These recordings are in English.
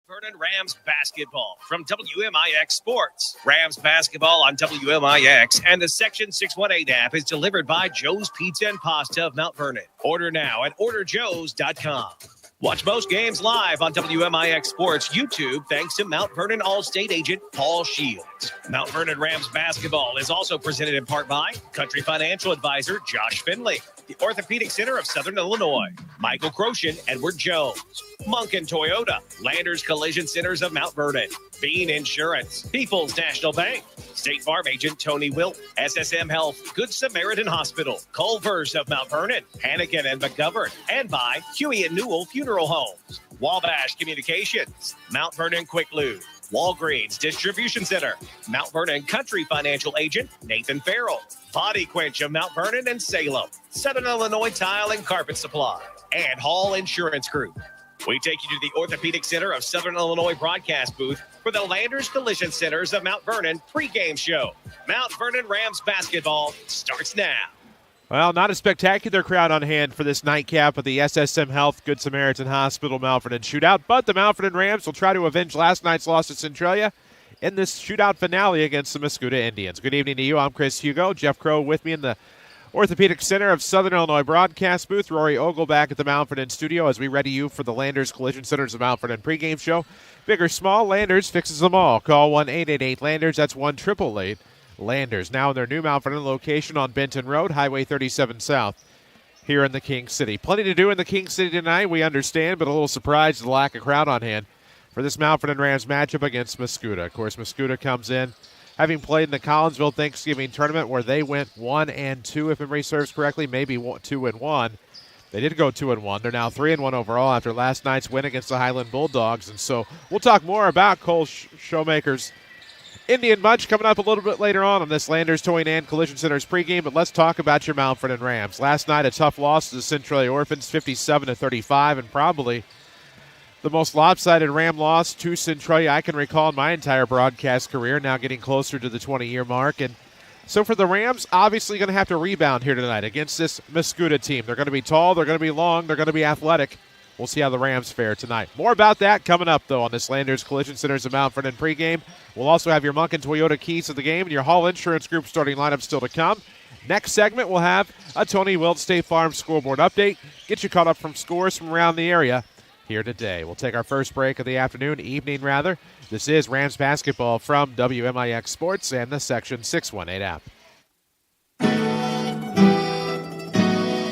Vernon Rams basketball from WMIX Sports. Rams basketball on WMIX and the Section 618 app is delivered by Joe's Pizza and Pasta of Mount Vernon. Order now at orderjoes.com. Watch most games live on WMIX Sports YouTube thanks to Mount Vernon All-State agent Paul Shields. Mount Vernon Rams basketball is also presented in part by Country Financial Advisor Josh Finley, the Orthopedic Center of Southern Illinois, Michael Croshen, Edward Jones, Monken Toyota, Landers Collision Centers of Mount Vernon, Bean Insurance, People's National Bank, State Farm Agent Tony Wilt, SSM Health, Good Samaritan Hospital, Culver's of Mount Vernon, Hannigan and McGovern, and by Huey and Newell Funeral Homes, Wabash Communications, Mount Vernon Quick Lube, Walgreens Distribution Center, Mount Vernon Country Financial Agent Nathan Farrell, Body Quench of Mount Vernon and Salem, Southern Illinois Tile and Carpet Supply, and Hall Insurance Group. We take you to the Orthopedic Center of Southern Illinois broadcast booth for the Landers Collision Centers of Mount Vernon pregame show. Mount Vernon Rams basketball starts now. Well, not a spectacular crowd on hand for this nightcap of the SSM Health Good Samaritan Hospital Mount Vernon shootout, but the Mount Vernon Rams will try to avenge last night's loss to Centralia in this shootout finale against the Mascoutah Indians. Good evening to you. I'm Chris Hugo. Jeff Crow with me in the Orthopedic Center of Southern Illinois broadcast booth. Rory Ogle back at the Mount Vernon studio as we ready you for the Landers Collision Centers of Mount Vernon pregame show. Big or small, Landers fixes them all. Call 1-888-LANDERS. That's 1-888 Landers. Now in their new Mount Vernon location on Benton Road, Highway 37 South, here in the King City. Plenty to do in the King City tonight, we understand, but a little surprised at the lack of crowd on hand for this Mount Vernon Rams matchup against Mascoutah. Of course, Mascoutah comes in having played in the Collinsville Thanksgiving tournament where they went 1-2, if memory serves correctly, maybe 2-1. They did go 2-1. They're now 3-1 overall after last night's win against the Highland Bulldogs. And so we'll talk more about Cole Showmaker's Indian Munch coming up a little bit later on this Landers Towing and Collision Centers pregame, but let's talk about your Mount Vernon Rams. Last night, a tough loss to the Centralia Orphans, 57-35, and probably the most lopsided Ram loss to Centralia I can recall in my entire broadcast career, now getting closer to the 20-year mark. And so for the Rams, obviously going to have to rebound here tonight against this Mascoutah team. They're going to be tall, they're going to be long, they're going to be athletic. We'll see how the Rams fare tonight. More about that coming up, though, on this Landers Collision Centers of Mount Vernon pregame. We'll also have your Monken Toyota keys to the game and your Hall Insurance Group starting lineup still to come. Next segment, we'll have a Tony Wilt State Farm scoreboard update. Get you caught up from scores from around the area here today. We'll take our first break of the evening rather. This is Rams basketball from WMIX Sports and the Section 618 app.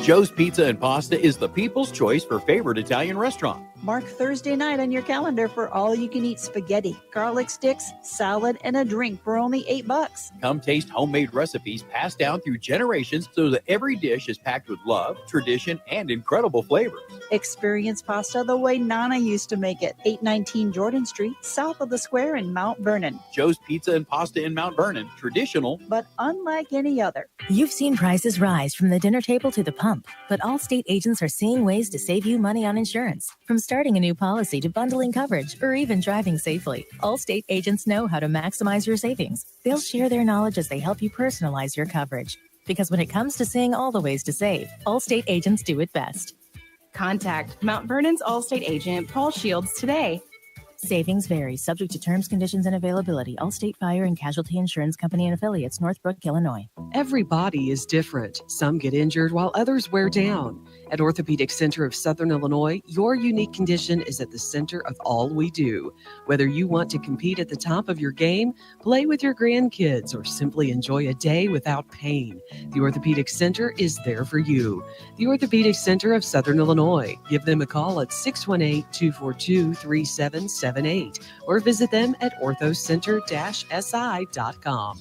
Joe's Pizza and Pasta is the people's choice for favorite Italian restaurant. Mark Thursday night on your calendar for all-you-can-eat spaghetti, garlic sticks, salad, and a drink for only $8. Come taste homemade recipes passed down through generations so that every dish is packed with love, tradition, and incredible flavor. Experience pasta the way Nana used to make it. 819 Jordan Street, south of the square in Mount Vernon. Joe's Pizza and Pasta in Mount Vernon. Traditional, but unlike any other. You've seen prices rise from the dinner table to the pump, but Allstate agents are seeing ways to save you money on insurance. From starting a new policy to bundling coverage or even driving safely, Allstate agents know how to maximize your savings. They'll share their knowledge as they help you personalize your coverage. Because when it comes to seeing all the ways to save, Allstate agents do it best. Contact Mount Vernon's Allstate agent, Paul Shields, today. Savings vary, subject to terms, conditions, and availability. Allstate Fire and Casualty Insurance Company and Affiliates, Northbrook, Illinois. Every body is different. Some get injured while others wear down. At Orthopedic Center of Southern Illinois, your unique condition is at the center of all we do. Whether you want to compete at the top of your game, play with your grandkids, or simply enjoy a day without pain, the Orthopedic Center is there for you. The Orthopedic Center of Southern Illinois. Give them a call at 618-242-3778 or visit them at orthocenter-si.com.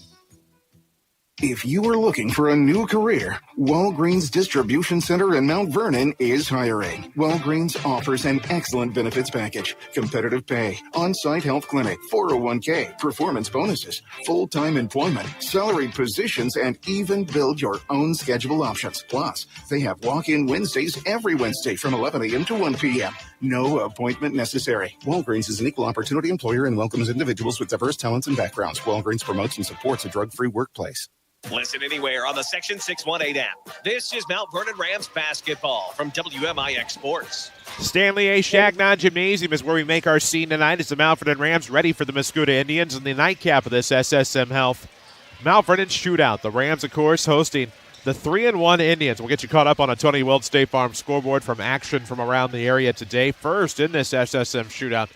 If you are looking for a new career, Walgreens Distribution Center in Mount Vernon is hiring. Walgreens offers an excellent benefits package, competitive pay, on-site health clinic, 401k, performance bonuses, full-time employment, salaried positions, and even build your own schedule options. Plus, they have walk-in Wednesdays every Wednesday from 11 a.m. to 1 p.m. No appointment necessary. Walgreens is an equal opportunity employer and welcomes individuals with diverse talents and backgrounds. Walgreens promotes and supports a drug-free workplace. Listen anywhere on the Section 618 app. This is Mount Vernon Rams basketball from WMIX Sports. Stanley A. Chagnon Gymnasium is where we make our scene tonight as the Mount Vernon Rams ready for the Mascoutah Indians in the nightcap of this SSM Health Mount Vernon shootout. The Rams, of course, hosting the 3-1 Indians. We'll get you caught up on a Tony Wilt State Farm scoreboard from action from around the area today. First in this SSM shootout,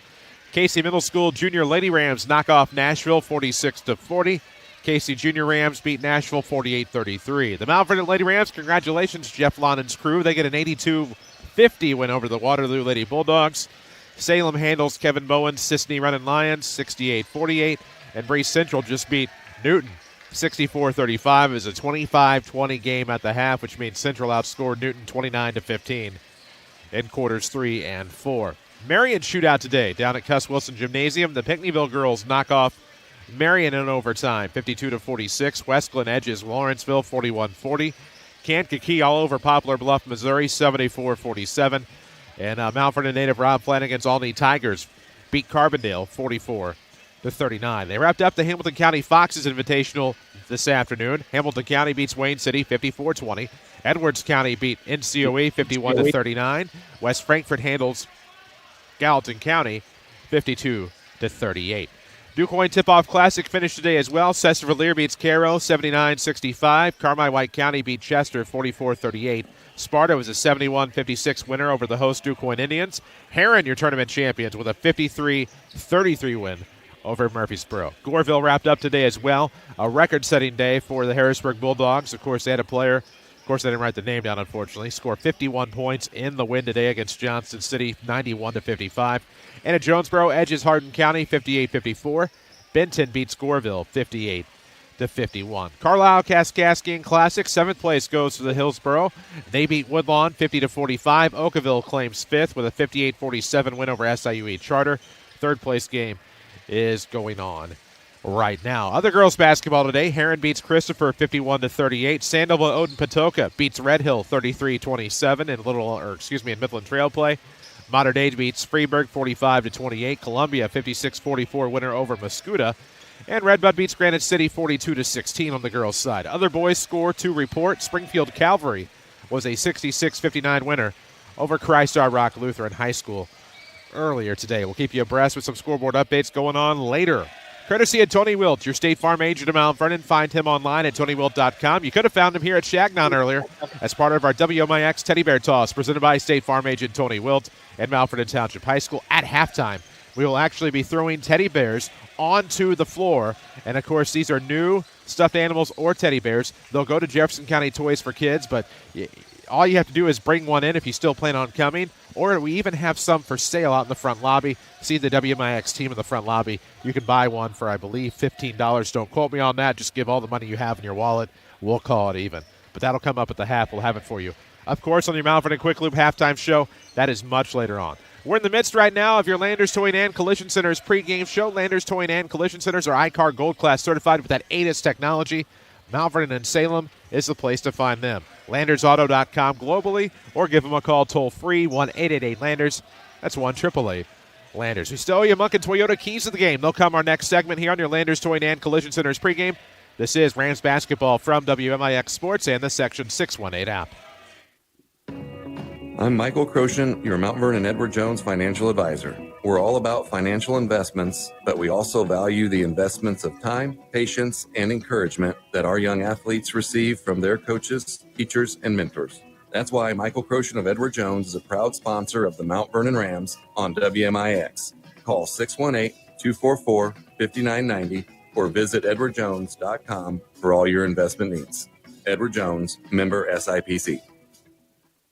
Casey Middle School Junior Lady Rams knock off Nashville 46-40. Casey Junior Rams beat Nashville 48-33. The Mount Vernon Lady Rams, congratulations, Jeff Lonen's crew. They get an 82-50 win over the Waterloo Lady Bulldogs. Salem handles Kevin Bowen's Sisney Running Lions 68-48. And Breeze Central just beat Newton 64-35. It was a 25-20 game at the half, which means Central outscored Newton 29-15 in quarters 3 and 4. Marion shootout today down at Cuss Wilson Gymnasium. The Pinckneyville girls knock off Marion in overtime, 52-46. West Glen edges Lawrenceville, 41-40. Kankakee all over Poplar Bluff, Missouri, 74-47. And Mount Vernon native Rob Flanagan's Alney Tigers beat Carbondale, 44-39. They wrapped up the Hamilton County Foxes Invitational this afternoon. Hamilton County beats Wayne City, 54-20. Edwards County beat NCOE, 51-39. West Frankfort handles Gallatin County, 52-38. DuQuoin Tip-Off Classic finished today as well. Cesar-Valliere beats Caro, 79-65. Carmi White County beat Chester, 44-38. Sparta was a 71-56 winner over the host DuQuoin Indians. Heron, your tournament champions, with a 53-33 win over Murfreesboro. Goreville wrapped up today as well. A record-setting day for the Harrisburg Bulldogs. Of course, they had a player. Of course, they didn't write the name down, unfortunately. Scored 51 points in the win today against Johnston City, 91-55. And at Jonesboro, edges Hardin County, 58-54. Benton beats Goreville, 58-51. Carlisle Kaskaskian Classic, 7th place goes to the Hillsboro. They beat Woodlawn, 50-45. Oakville claims 5th with a 58-47 win over SIUE Charter. 3rd place game is going on right now. Other girls basketball today, Heron beats Christopher 51-38. Sandoval Odin Patoka beats Red Hill 33-27 in Midland Trail play. Modern Day beats Freeburg 45-28. Columbia 56-44 winner over Mascoutah. And Redbud beats Granite City 42-16 on the girls' side. Other boys score to report. Springfield Calvary was a 66-59 winner over Christ-Our Rock Lutheran High School earlier today. We'll keep you abreast with some scoreboard updates going on later. Courtesy of Tony Wilt, your State Farm agent of Mount Vernon. Find him online at TonyWilt.com. You could have found him here at Chagnon earlier as part of our WMIX Teddy Bear Toss presented by State Farm agent Tony Wilt and Mount Vernon Township High School. At halftime, we will actually be throwing teddy bears onto the floor. And, of course, these are new stuffed animals or teddy bears. They'll go to Jefferson County Toys for Kids, but all you have to do is bring one in if you still plan on coming. Or we even have some for sale out in the front lobby. See the WMIX team in the front lobby. You can buy one for, I believe, $15. Don't quote me on that. Just give all the money you have in your wallet. We'll call it even. But that'll come up at the half. We'll have it for you. Of course, on your Mount Vernon Quick Loop halftime show, that is much later on. We're in the midst right now of your Landers Towing and Collision Center's pregame show. Landers Towing and Collision Centers are ICAR Gold Class certified with that ADAS technology. Mount Vernon and Salem is the place to find them. LandersAuto.com globally, or give them a call toll-free, 1-888-LANDERS. That's 1-888-LANDERS. We still owe you Munkin Toyota keys to the game. They'll come our next segment here on your Landers Towing and Collision Centers pregame. This is Rams basketball from WMIX Sports and the Section 618 app. I'm Michael Croshen, your Mount Vernon Edward Jones financial advisor. We're all about financial investments, but we also value the investments of time, patience, and encouragement that our young athletes receive from their coaches, teachers, and mentors. That's why Michael Croshen of Edward Jones is a proud sponsor of the Mount Vernon Rams on WMIX. Call 618-244-5990 or visit edwardjones.com for all your investment needs. Edward Jones, member SIPC.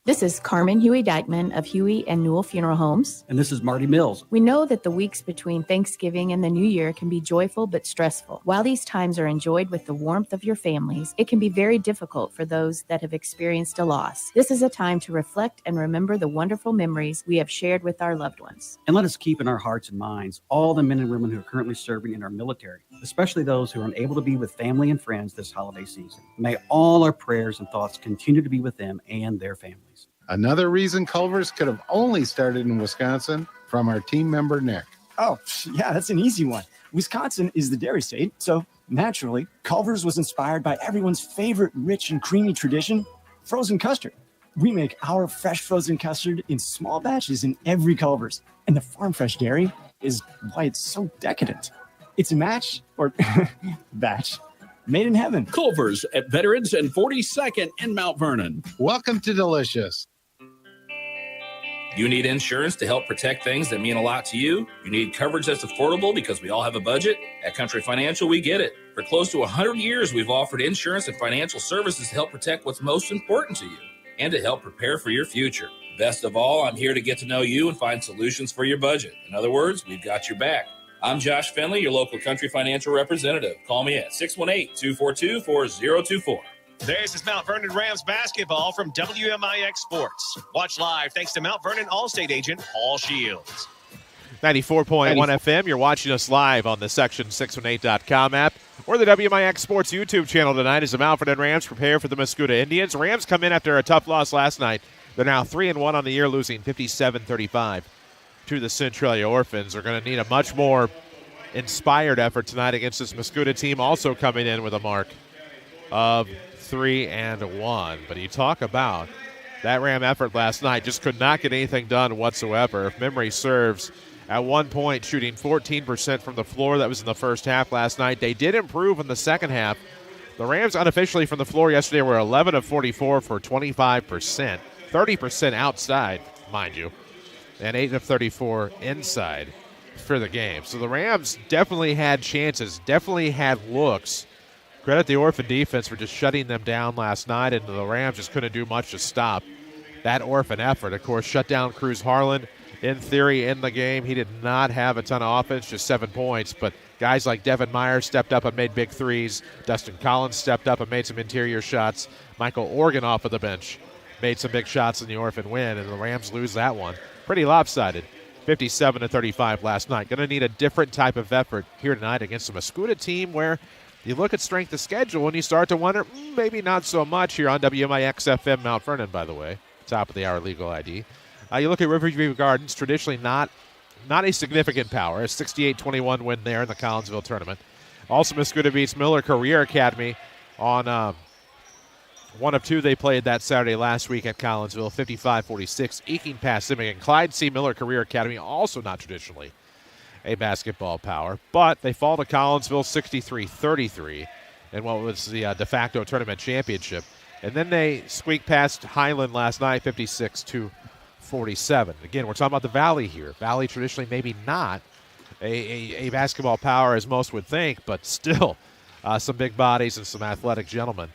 This is Carmen Huey Dykeman of Huey and Newell Funeral Homes. And this is Marty Mills. We know that the weeks between Thanksgiving and the New Year can be joyful but stressful. While these times are enjoyed with the warmth of your families, it can be very difficult for those that have experienced a loss. This is a time to reflect and remember the wonderful memories we have shared with our loved ones. And let us keep in our hearts and minds all the men and women who are currently serving in our military, especially those who are unable to be with family and friends this holiday season. May all our prayers and thoughts continue to be with them and their families. Another reason Culver's could have only started in Wisconsin, from our team member Nick. Oh, yeah, that's an easy one. Wisconsin is the dairy state, so naturally, Culver's was inspired by everyone's favorite rich and creamy tradition, frozen custard. We make our fresh frozen custard in small batches in every Culver's, and the Farm Fresh dairy is why it's so decadent. It's a match, or batch, made in heaven. Culver's at Veterans and 42nd in Mount Vernon. Welcome to Delicious. You need insurance to help protect things that mean a lot to you? You need coverage that's affordable because we all have a budget? At Country Financial, we get it. For close to 100 years, we've offered insurance and financial services to help protect what's most important to you and to help prepare for your future. Best of all, I'm here to get to know you and find solutions for your budget. In other words, we've got your back. I'm Josh Finley, your local Country Financial representative. Call me at 618-242-4024. This is Mount Vernon Rams basketball from WMIX Sports. Watch live thanks to Mount Vernon Allstate agent Paul Shields. 94.1 FM. You're watching us live on the Section618.com app or the WMIX Sports YouTube channel tonight as the Mount Vernon Rams prepare for the Mascoutah Indians. Rams come in after a tough loss last night. They're now 3-1 on the year, losing 57-35 to the Centralia Orphans. They're going to need a much more inspired effort tonight against this Mascoutah team, also coming in with a mark of 3-1. But you talk about that Ram effort last night, just could not get anything done whatsoever. If memory serves, at one point shooting 14% from the floor. That was in the first half last night. They did improve in the second half. The Rams unofficially from the floor yesterday were 11 of 44 for 25%, 30% outside, mind you, and 8 of 34 inside for the game. So the Rams definitely had chances, definitely had looks. Credit the Orphan defense for just shutting them down last night, and the Rams just couldn't do much to stop that Orphan effort. Of course, shut down Cruz Harlan, in theory, in the game. He did not have a ton of offense, just 7 points, but guys like Devin Meyer stepped up and made big threes. Dustin Collins stepped up and made some interior shots. Michael Organ off of the bench made some big shots in the Orphan win, and the Rams lose that one. Pretty lopsided, 57-35 last night. Going to need a different type of effort here tonight against a Mascoutah team where you look at strength of schedule and you start to wonder, maybe not so much here on WMIX FM Mount Vernon, by the way. Top of the hour legal ID. You look at Riverview Gardens, traditionally not a significant power. A 68-21 win there in the Collinsville tournament. Also, Mascoutah beats Miller Career Academy on one of two they played that Saturday last week at Collinsville, 55-46, eking past them again. Clyde C. Miller Career Academy, also not traditionally a basketball power, but they fall to Collinsville 63-33 in what was the de facto tournament championship. And then they squeaked past Highland last night, 56-47. Again, we're talking about the Valley here. Valley traditionally maybe not a basketball power as most would think, but still some big bodies and some athletic gentlemen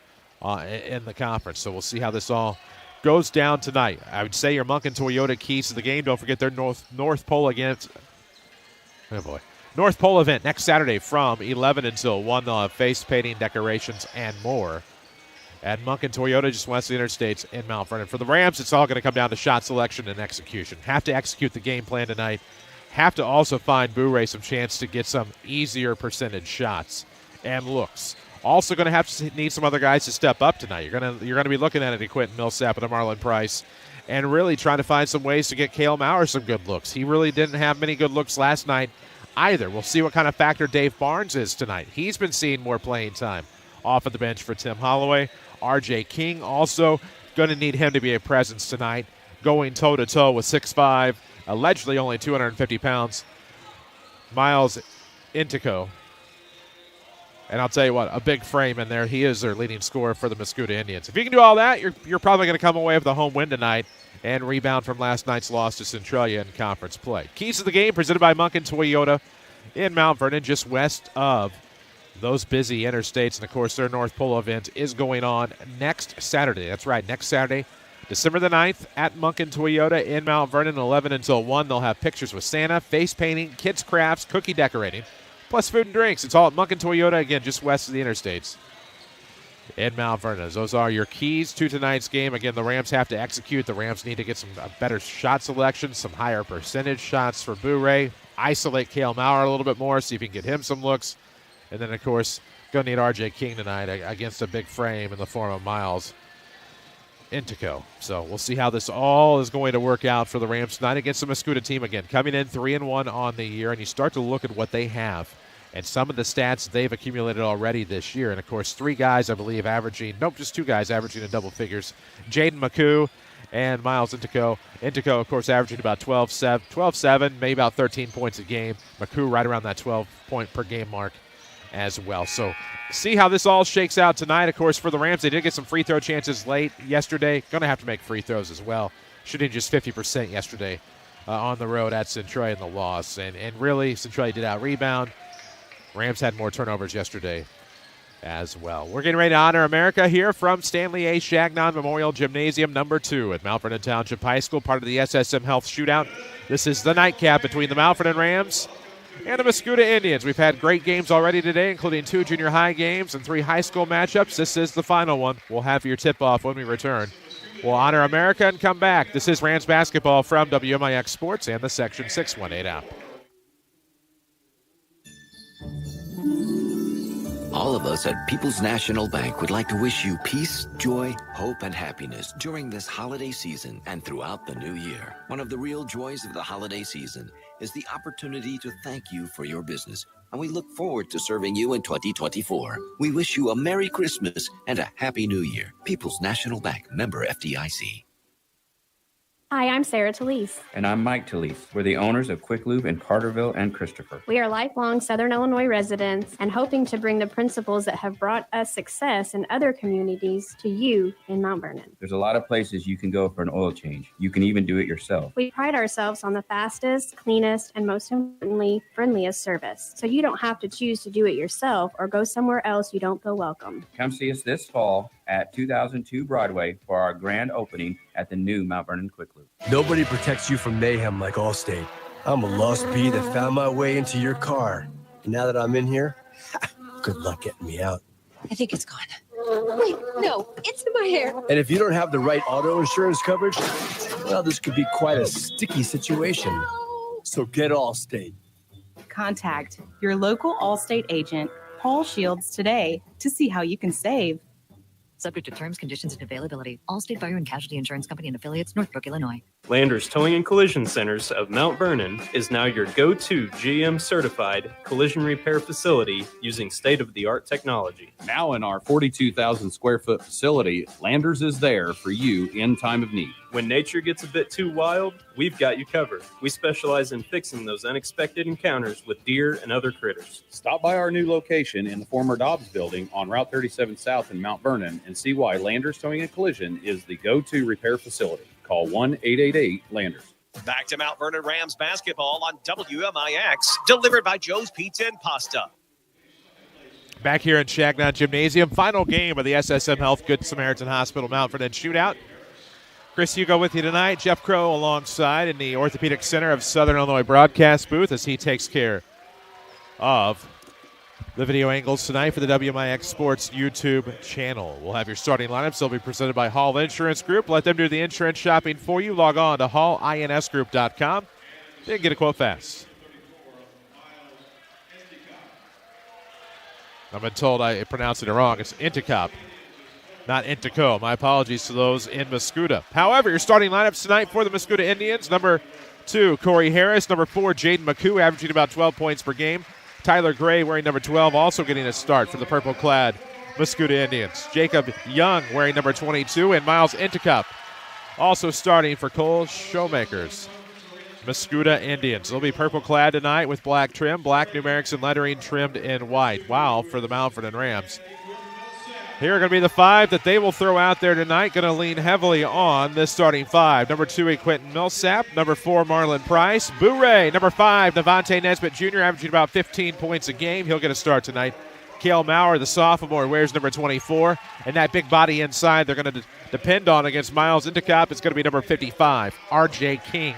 in the conference. So we'll see how this all goes down tonight. I would say your Monken Toyota keys to the game. Don't forget their North Pole against North Pole event next Saturday from 11 until 1. They'll have face painting, decorations, and more at Monken Toyota, just west of the interstates in Mount Vernon. For the Rams, it's all going to come down to shot selection and execution. Have to execute the game plan tonight. Have to also find Boo-Ray some chance to get some easier percentage shots and looks. Also going to have to need some other guys to step up tonight. You're going to be looking at a Quentin Millsap and a Marlon Price and really trying to find some ways to get Cale Maurer some good looks. He really didn't have many good looks last night either. We'll see what kind of factor Dave Barnes is tonight. He's been seeing more playing time off of the bench for Tim Holloway. R.J. King also going to need him to be a presence tonight, going toe-to-toe with 6'5", allegedly only 250 pounds, Miles Intico. And I'll tell you what, a big frame in there. He is their leading scorer for the Mascoutah Indians. If you can do all that, you're probably going to come away with a home win tonight and rebound from last night's loss to Centralia in conference play. Keys to the game presented by Monken Toyota in Mount Vernon, just west of those busy interstates. And, of course, their North Pole event is going on next Saturday. That's right, next Saturday, December the 9th at Monken Toyota in Mount Vernon, 11 until 1. They'll have pictures with Santa, face painting, kids' crafts, cookie decorating, plus food and drinks. It's all at Monken Toyota, again, just west of the interstates in Mount Vernon. Those are your keys to tonight's game. Again, the Rams have to execute. The Rams need to get some better shot selection, some higher percentage shots for Boo-Ray, isolate Cale Maurer a little bit more, see if you can get him some looks. And then, of course, going to need R.J. King tonight against a big frame in the form of Miles Intico. So we'll see how this all is going to work out for the Rams tonight against the Mascoutah team again. Coming in 3-1 on the year, and you start to look at what they have and some of the stats they've accumulated already this year. And, of course, three guys, I believe, just two guys averaging in double figures. Jaden McCoo and Miles Intico. Intico, of course, averaging about 12-7, maybe about 13 points a game. McCoo right around that 12-point per game mark as well. So see how this all shakes out tonight. Of course, for the Rams, they did get some free throw chances late yesterday. Going to have to make free throws as well. Shooting just 50% yesterday on the road at Centralia in the loss. And really, Centralia did out-rebound. Rams had more turnovers yesterday as well. We're getting ready to honor America here from Stanley A. Shagnon Memorial Gymnasium number 2 at Mount Vernon Township High School, part of the SSM Health Shootout. This is the nightcap between the Mount Vernon Rams and the Mascoutah Indians. We've had great games already today, including 2 junior high games and 3 high school matchups. This is the final one. We'll have your tip-off when we return. We'll honor America and come back. This is Rams basketball from WMIX Sports and the Section 618 app. All of us at People's National Bank would like to wish you peace, joy, hope, and happiness during this holiday season and throughout the new year. One of the real joys of the holiday season is the opportunity to thank you for your business, and we look forward to serving you in 2024. We wish you a Merry Christmas and a Happy New Year. People's National Bank, member FDIC. Hi, I'm Sarah Talise. And I'm Mike Talise. We're the owners of Quick Lube in Carterville and Christopher. We are lifelong Southern Illinois residents and hoping to bring the principles that have brought us success in other communities to you in Mount Vernon. There's a lot of places you can go for an oil change. You can even do it yourself. We pride ourselves on the fastest, cleanest, and most importantly, friendliest service. So you don't have to choose to do it yourself or go somewhere else you don't feel welcome. Come see us this fall at 2002 Broadway for our grand opening at the new Mount Vernon Quick Lube. Nobody protects you from mayhem like Allstate. I'm a lost bee that found my way into your car. And now that I'm in here, good luck getting me out. I think it's gone. Wait, no, it's in my hair. And if you don't have the right auto insurance coverage, well, this could be quite a sticky situation. So get Allstate. Contact your local Allstate agent, Paul Shields, today to see how you can save. Subject to terms, conditions, and availability. Allstate Fire and Casualty Insurance Company and Affiliates, Northbrook, Illinois. Landers Towing and Collision Centers of Mount Vernon is now your go-to GM-certified collision repair facility using state-of-the-art technology. Now in our 42,000 square foot facility, Landers is there for you in time of need. When nature gets a bit too wild, we've got you covered. We specialize in fixing those unexpected encounters with deer and other critters. Stop by our new location in the former Dobbs building on Route 37 South in Mount Vernon and see why Landers Towing and Collision is the go-to repair facility. Call 1-888-LANDERS. Back to Mount Vernon Rams basketball on WMIX, delivered by Joe's Pizza and Pasta. Back here in Shagnon Gymnasium, final game of the SSM Health Good Samaritan Hospital Mount Vernon Shootout. Chris Hugo with you tonight. Jeff Crow alongside in the Orthopedic Center of Southern Illinois broadcast booth as he takes care of the video angles tonight for the WMIX Sports YouTube channel. We'll have your starting lineups. They'll be presented by Hall Insurance Group. Let them do the insurance shopping for you. Log on to hallinsgroup.com. Then get a quote fast. I've been told I pronounced it wrong. It's Inticop, not Intico. My apologies to those in Mascoutah. However, your starting lineups tonight for the Mascoutah Indians. Number 2, Corey Harris. Number 4, Jaden McCoo, averaging about 12 points per game. Tyler Gray wearing number 12, also getting a start for the purple-clad Mascoutah Indians. Jacob Young wearing number 22, and Miles Inticup also starting for Cole Showmakers. Mascoutah Indians. They'll be purple-clad tonight with black trim, black numerics and lettering trimmed in white. Wow, for the Mount Vernon Rams. Here are going to be the 5 that they will throw out there tonight. Going to lean heavily on this starting 5. Number 2, Quentin Millsap. Number 4, Marlon Price. Boo-Ray. Number 5, Devontae Nesbitt Jr., averaging about 15 points a game. He'll get a start tonight. Kale Maurer, the sophomore, wears number 24. And that big body inside they're going to depend on against Miles Inticop is going to be number 55, R.J. King,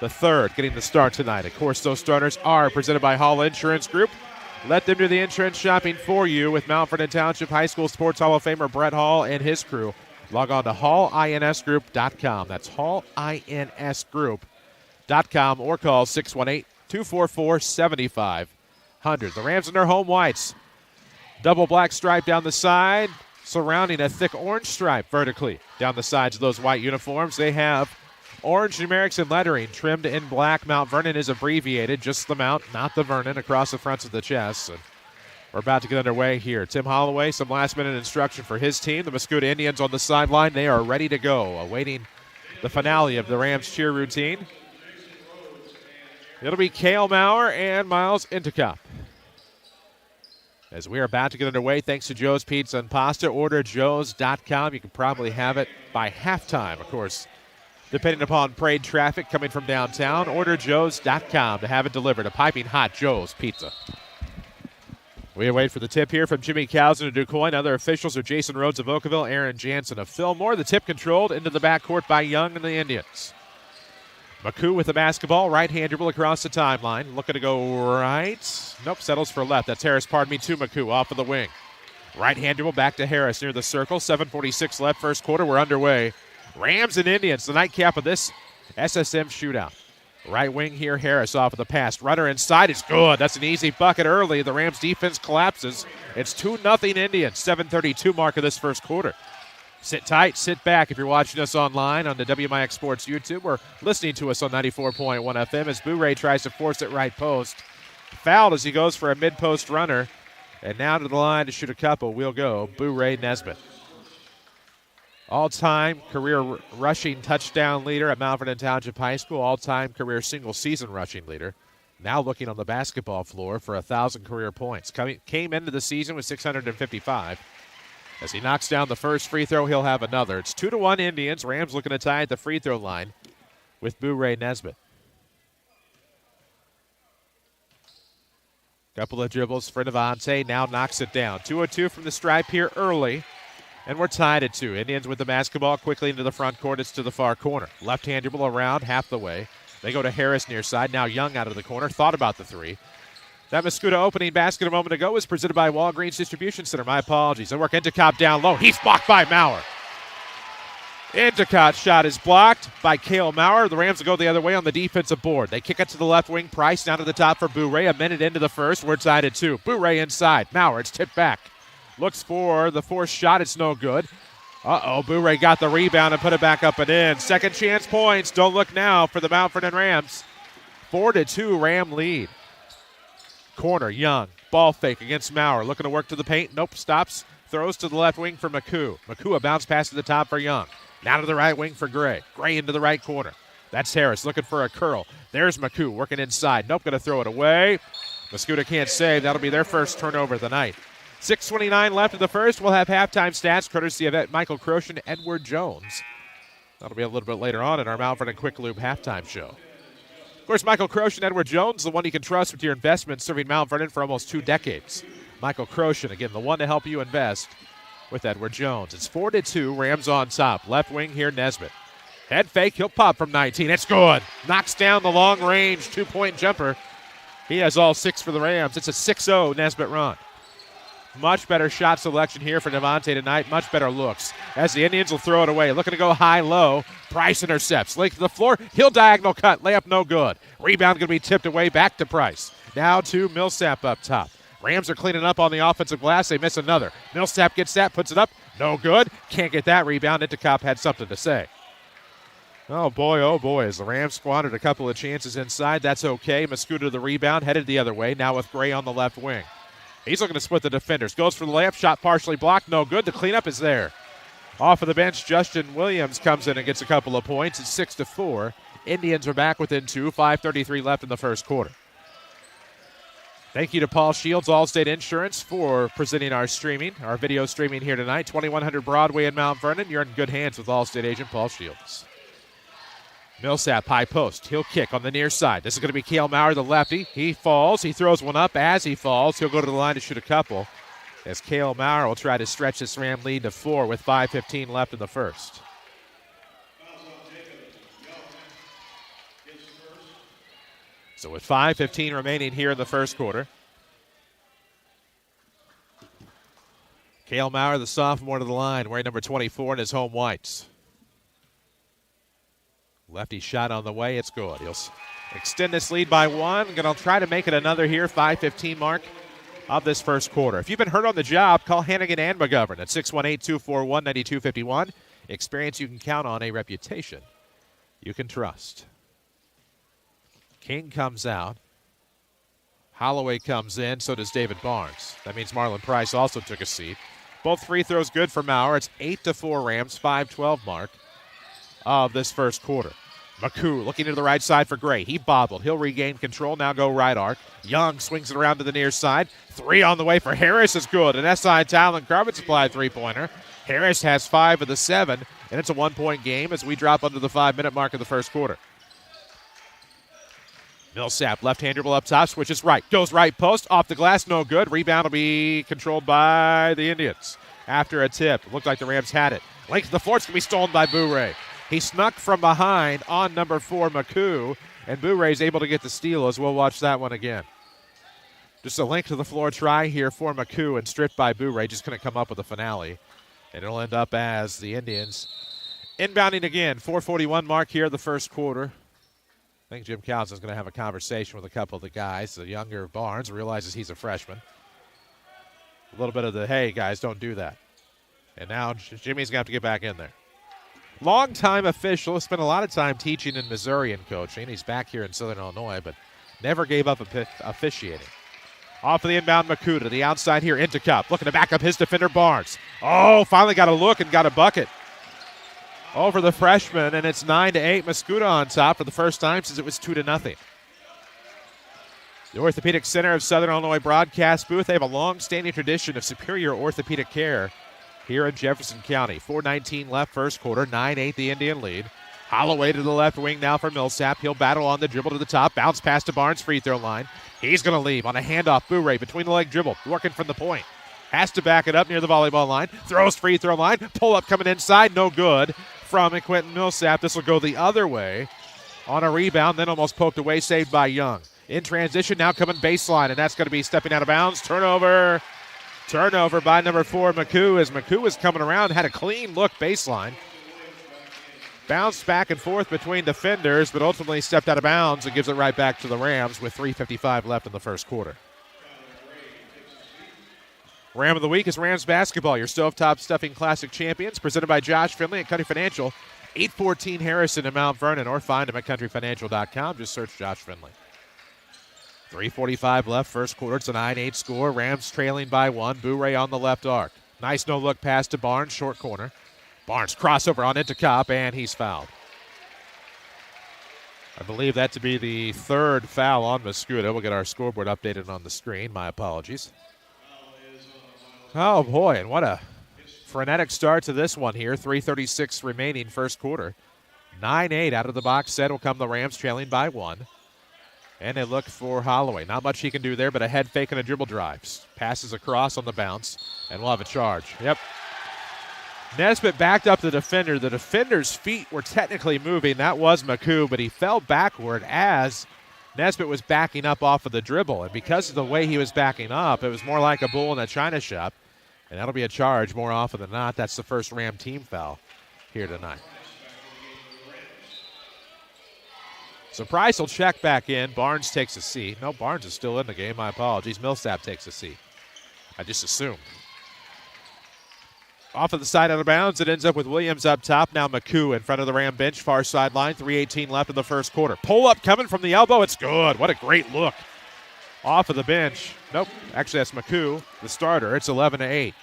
the third, getting the start tonight. Of course, those starters are presented by Hall Insurance Group. Let them do the insurance shopping for you with Mount Vernon Township High School Sports Hall of Famer Brett Hall and his crew. Log on to hallinsgroup.com. That's hallinsgroup.com or call 618-244-7500. The Rams in their home whites. Double black stripe down the side. surrounding a thick orange stripe vertically down the sides of those white uniforms. They have orange numerics and lettering trimmed in black. Mount Vernon is abbreviated, just the Mount, not the Vernon, across the fronts of the chest. And we're about to get underway here. Tim Holloway, some last-minute instruction for his team. The Mascoutah Indians on the sideline. They are ready to go, awaiting the finale of the Rams cheer routine. It'll be Cale Maurer and Miles Intikop. As we are about to get underway, thanks to Joe's Pizza and Pasta. Order joes.com. You can probably have it by halftime, of course, depending upon parade traffic coming from downtown. Order joes.com to have it delivered. A piping hot Joe's Pizza. We wait for the tip here from Jimmy Cowsen of DuQuoin. Other officials are Jason Rhodes of Oakville, Aaron Jansen of Fillmore. The tip controlled into the backcourt by Young and the Indians. McCoo with the basketball, right-hand dribble across the timeline. Looking to go right. Nope, settles for left. That's Harris, to McCoo off of the wing. Right-hand dribble back to Harris near the circle. 7:46 left, first quarter. We're underway. Rams and Indians, the nightcap of this SSM shootout. Right wing here, Harris off of the pass. Runner inside, it's good. That's an easy bucket early. The Rams defense collapses. It's 2-0 Indians, 7:32 mark of this first quarter. Sit tight, sit back if you're watching us online on the WMIX Sports YouTube or listening to us on 94.1 FM as Boo-Ray tries to force it right post. Fouled as he goes for a mid-post runner. And now to the line to shoot a couple. We'll go Boo-Ray Nesbitt. All-time career rushing touchdown leader at Mount Vernon Township High School. All-time career single-season rushing leader. Now looking on the basketball floor for 1,000 career points. Came into the season with 655. As he knocks down the first free throw, he'll have another. It's 2-1 Indians. Rams looking to tie at the free throw line with Boo-Ray Nesbitt. Couple of dribbles for Devontae. Now knocks it down. 2-2 from the stripe here early. And we're tied at 2. Indians with the basketball quickly into the front court. It's to the far corner. Left-hand dribble around half the way. They go to Harris near side. Now Young out of the corner. Thought about the three. That Mascoutah opening basket a moment ago was presented by Walgreens Distribution Center. My apologies. They work Intikop down low. He's blocked by Maurer. Intikop's shot is blocked by Cale Maurer. The Rams will go the other way on the defensive board. They kick it to the left wing. Price down to the top for Boo-Ray. A minute into the first. We're tied at 2. Boo-Ray inside. Maurer, it's tipped back. Looks for the forced shot. It's no good. Boo-Ray got the rebound and put it back up and in. Second chance points. Don't look now for the Mount Vernon Rams. 4-2 Ram lead. Corner, Young. Ball fake against Maurer. Looking to work to the paint. Nope, stops. Throws to the left wing for McCoo. McCoo a bounce pass to the top for Young. Now to the right wing for Gray. Gray into the right corner. That's Harris looking for a curl. There's McCoo working inside. Nope, going to throw it away. Mascoutah can't save. That'll be their first turnover of the night. 6:29 left in the first. We'll have halftime stats courtesy of Michael Croce and Edward Jones. That'll be a little bit later on in our Mount Vernon Quick Loop halftime show. Of course, Michael Croce and Edward Jones, the one you can trust with your investments, serving Mount Vernon for almost 2 decades. Michael Croce, again, the one to help you invest with Edward Jones. It's 4-2, Rams on top. Left wing here, Nesbitt. Head fake, he'll pop from 19. It's good. Knocks down the long-range 2-point jumper. He has all 6 for the Rams. It's a 6-0 Nesbitt run. Much better shot selection here for Devontae tonight. Much better looks as the Indians will throw it away. Looking to go high-low. Price intercepts. Lake to the floor. He'll diagonal cut. Layup no good. Rebound going to be tipped away back to Price. Now to Millsap up top. Rams are cleaning up on the offensive glass. They miss another. Millsap gets that. Puts it up. No good. Can't get that rebound. Intikop had something to say. Oh, boy, as the Rams squandered a couple of chances inside. That's okay. Mascoutah to the rebound. Headed the other way. Now with Gray on the left wing. He's looking to split the defenders. Goes for the layup. Shot partially blocked. No good. The cleanup is there. Off of the bench, Justin Williams comes in and gets a couple of points. It's 6-4. Indians are back within 2. 5:33 left in the first quarter. Thank you to Paul Shields, Allstate Insurance, for presenting our video streaming here tonight. 2100 Broadway in Mount Vernon. You're in good hands with Allstate agent Paul Shields. Millsap, high post. He'll kick on the near side. This is going to be Cale Maurer, the lefty. He falls. He throws one up. As he falls, he'll go to the line to shoot a couple. As Cale Maurer will try to stretch this Ram lead to 4 with 5:15 left in the first. So with 5:15 remaining here in the first quarter. Cale Maurer, the sophomore, to the line, wearing number 24 in his home whites. Lefty shot on the way. It's good. He'll extend this lead by 1. Going to try to make it another here. 5:15 mark of this first quarter. If you've been hurt on the job, call Hannigan and McGovern at 618-241-9251. Experience you can count on, a reputation you can trust. King comes out. Holloway comes in, so does David Barnes. That means Marlon Price also took a seat. Both free throws good for Maurer. It's 8-4 Rams, 5-12 mark of this first quarter. McCoo looking to the right side for Gray. He bobbled. He'll regain control. Now go right arc. Young swings it around to the near side. Three on the way for Harris is good. An SI Talon Carbon Supply three-pointer. Harris has 5 of the 7, and it's a one-point game as we drop under the 5-minute mark of the first quarter. Millsap, left-hand dribble up top, switches right. Goes right post, off the glass, no good. Rebound will be controlled by the Indians. After a tip, looked like the Rams had it. Length of the floor, it's going to be stolen by Bourret. He snuck from behind on number 4, McCoo, and Bourret's able to get the steal as we'll watch that one again. Just a length of the floor try here for McCoo and stripped by Bourret. Just couldn't come up with a finale. And it'll end up as the Indians inbounding again. 4:41 mark here, the first quarter. I think Jim Cousins is going to have a conversation with a couple of the guys. The younger Barnes realizes he's a freshman. A little bit of the, hey, guys, don't do that. And now Jimmy's going to have to get back in there. Long-time official, spent a lot of time teaching in Missouri and coaching. He's back here in Southern Illinois, but never gave up officiating. Off of the inbound, McCoo to the outside here, into Cup. Looking to back up his defender, Barnes. Oh, finally got a look and got a bucket over the freshman, and it's 9-8. Mascoutah on top for the first time since it was 2-0. The Orthopedic Center of Southern Illinois broadcast booth. They have a long-standing tradition of superior orthopedic care here in Jefferson County. 4:19 left first quarter, 9-8 the Indian lead. Holloway to the left wing now for Millsap. He'll battle on the dribble to the top. Bounce pass to Barnes, free throw line. He's going to leave on a handoff. Bourret between the leg dribble, working from the point. Has to back it up near the volleyball line. Throws free throw line. Pull up coming inside, no good from Quentin Millsap. This will go the other way on a rebound, then almost poked away, saved by Young. In transition, now coming baseline, and that's going to be stepping out of bounds. Turnover by number 4, McCoo, as McCoo is coming around, had a clean look baseline. Bounced back and forth between defenders, but ultimately stepped out of bounds and gives it right back to the Rams with 3:55 left in the first quarter. Ram of the Week is Rams Basketball, your Stovetop Stuffing Classic champions, presented by Josh Finley at Country Financial, 814 Harrison in Mount Vernon, or find him at countryfinancial.com. Just search Josh Finley. 3:45 left, first quarter. It's a 9-8 score. Rams trailing by 1. Bourret on the left arc. Nice no-look pass to Barnes, short corner. Barnes crossover on into Kopp, and he's fouled. I believe that to be the third foul on Mascoutah. We'll get our scoreboard updated on the screen. My apologies. Oh, boy, and what a frenetic start to this one here. 3:36 remaining first quarter. 9-8 out of the box set will come the Rams trailing by 1. And they look for Holloway. Not much he can do there, but a head fake and a dribble drives. Passes across on the bounce, and we'll have a charge. Yep. Nesbitt backed up the defender. The defender's feet were technically moving. That was McCoo, but he fell backward as Nesbitt was backing up off of the dribble. And because of the way he was backing up, it was more like a bull in a china shop. And that'll be a charge more often than not. That's the first Ram team foul here tonight. So Price will check back in. Barnes takes a seat. No, Barnes is still in the game. My apologies. Millsap takes a seat. I just assumed. Off of the side out of bounds, it ends up with Williams up top. Now McCoo in front of the Ram bench, far sideline. 3:18 left in the first quarter. Pull up coming from the elbow. It's good. What a great look. Off of the bench. Nope. Actually, that's McCoo, the starter. It's 11-8.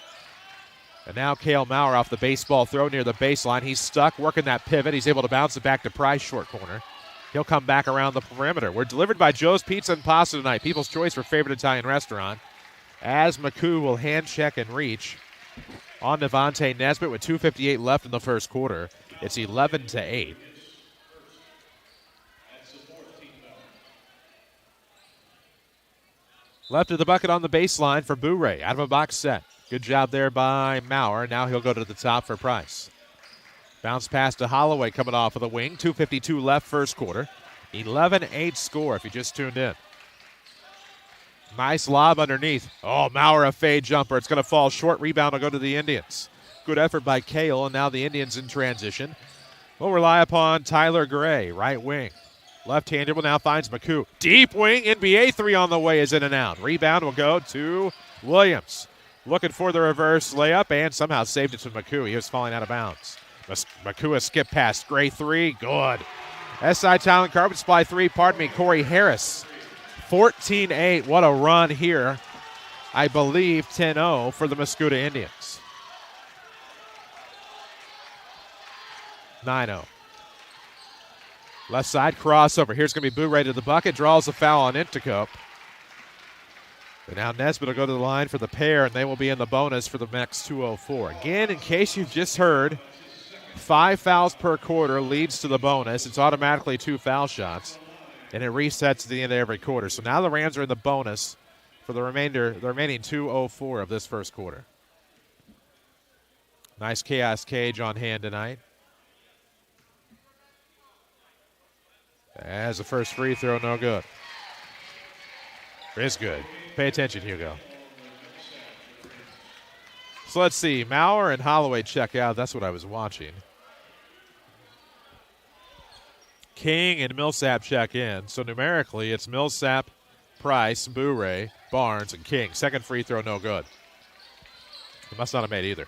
And now Cale Maurer off the baseball throw near the baseline. He's stuck working that pivot. He's able to bounce it back to Price, short corner. He'll come back around the perimeter. We're delivered by Joe's Pizza and Pasta tonight, people's choice for favorite Italian restaurant. As McCoo will hand check and reach on Devontae Nesbitt with 2:58 left in the first quarter. It's 11-8. Left of the bucket on the baseline for Bourret, out of a box set. Good job there by Maurer. Now he'll go to the top for Price. Bounce pass to Holloway coming off of the wing. 2:52 left first quarter. 11-8 score if you just tuned in. Nice lob underneath. Oh, Maurer a fade jumper. It's going to fall short. Rebound will go to the Indians. Good effort by Cale, and now the Indians in transition. We'll rely upon Tyler Gray, right wing. Left-hander will now finds McCoo. Deep wing, NBA three on the way is in and out. Rebound will go to Williams. Looking for the reverse layup and somehow saved it to McCoo. He was falling out of bounds. McCoo skip past. Gray three, good. SI Talent Carpet Supply three, Corey Harris. 14-8, what a run here. I believe 10-0 for the Mascoutah Indians. 9-0. Left side crossover. Here's going to be Bourret to the bucket. Draws a foul on Inticope. But now Nesbitt will go to the line for the pair, and they will be in the bonus for the next 2:04. Again, in case you've just heard, 5 fouls per quarter leads to the bonus. It's automatically 2 foul shots, and it resets at the end of every quarter. So now the Rams are in the bonus for the remaining 2:04 of this first quarter. Nice Chaos Cage on hand tonight. As the first free throw, no good. It's good. Pay attention, Hugo. So let's see. Maurer and Holloway check out. That's what I was watching. King and Millsap check in. So numerically, it's Millsap, Price, Bourret, Barnes, and King. Second free throw, no good. He must not have made either.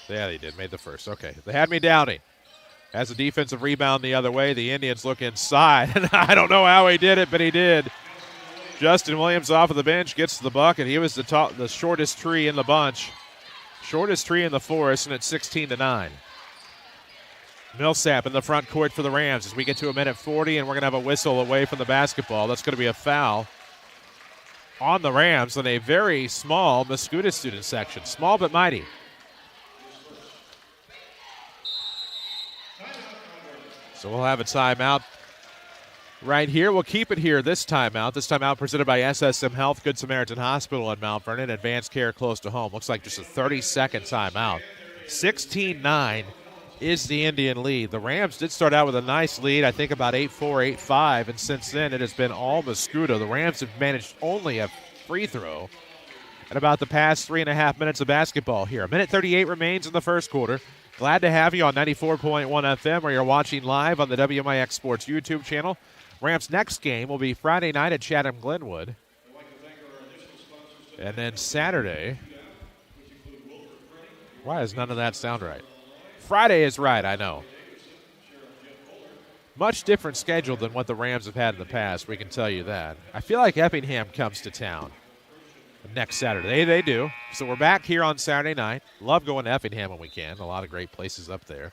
Yeah, they did. Made the first. Okay. They had me doubting. As a defensive rebound the other way, the Indians look inside. And I don't know how he did it, but he did. Justin Williams off of the bench gets to the bucket. He was the shortest tree in the bunch. Shortest tree in the forest, and it's 16-9. Millsap in the front court for the Rams as we get to 1:40, and we're going to have a whistle away from the basketball. That's going to be a foul on the Rams in a very small Mascoutah student section. Small but mighty. So we'll have a timeout right here. We'll keep it here this timeout. This timeout presented by SSM Health, Good Samaritan Hospital in Mount Vernon, advanced care close to home. Looks like just a 30-second timeout. 16-9 is the Indian lead. The Rams did start out with a nice lead, I think about 8-4, 8-5, and since then it has been all Mascoutah. The Rams have managed only a free throw in about the past 3.5 minutes of basketball here. 1:38 remains in the first quarter. Glad to have you on 94.1 FM, where you're watching live on the WMIX Sports YouTube channel. Rams' next game will be Friday night at Chatham-Glenwood. And then Saturday. Why does none of that sound right? Friday is right, I know. Much different schedule than what the Rams have had in the past, we can tell you that. I feel like Effingham comes to town next Saturday. They do. So we're back here on Saturday night. Love going to Effingham when we can. A lot of great places up there.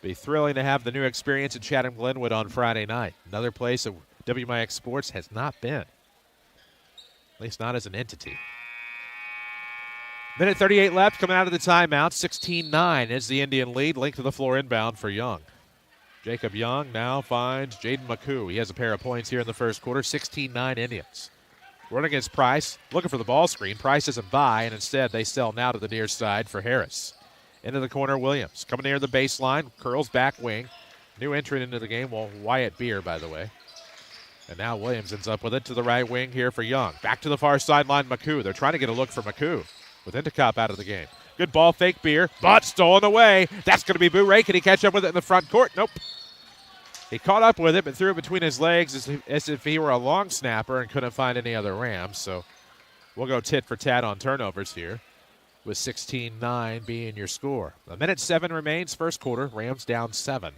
Be thrilling to have the new experience at Chatham-Glenwood on Friday night. Another place that WMIX Sports has not been. At least not as an entity. 1:38 left coming out of the timeout. 16-9 is the Indian lead. Link to the floor inbound for Young. Jacob Young now finds Jaden McCoo. He has a pair of points here in the first quarter. 16-9 Indians. Running against Price, looking for the ball screen. Price doesn't buy, and instead they sell now to the near side for Harris. Into the corner, Williams. Coming near the baseline, curls back wing. New entrant into the game, well, Wyatt Beer, by the way. And now Williams ends up with it to the right wing here for Young. Back to the far sideline, McCoo. They're trying to get a look for McCoo with Inticop out of the game. Good ball fake, Beer, but stolen away. That's going to be Bourret. Can he catch up with it in the front court? Nope. He caught up with it, but threw it between his legs as if he were a long snapper and couldn't find any other Rams. So we'll go tit for tat on turnovers here, with 16-9 being your score. 1:07 remains, first quarter. Rams down 7.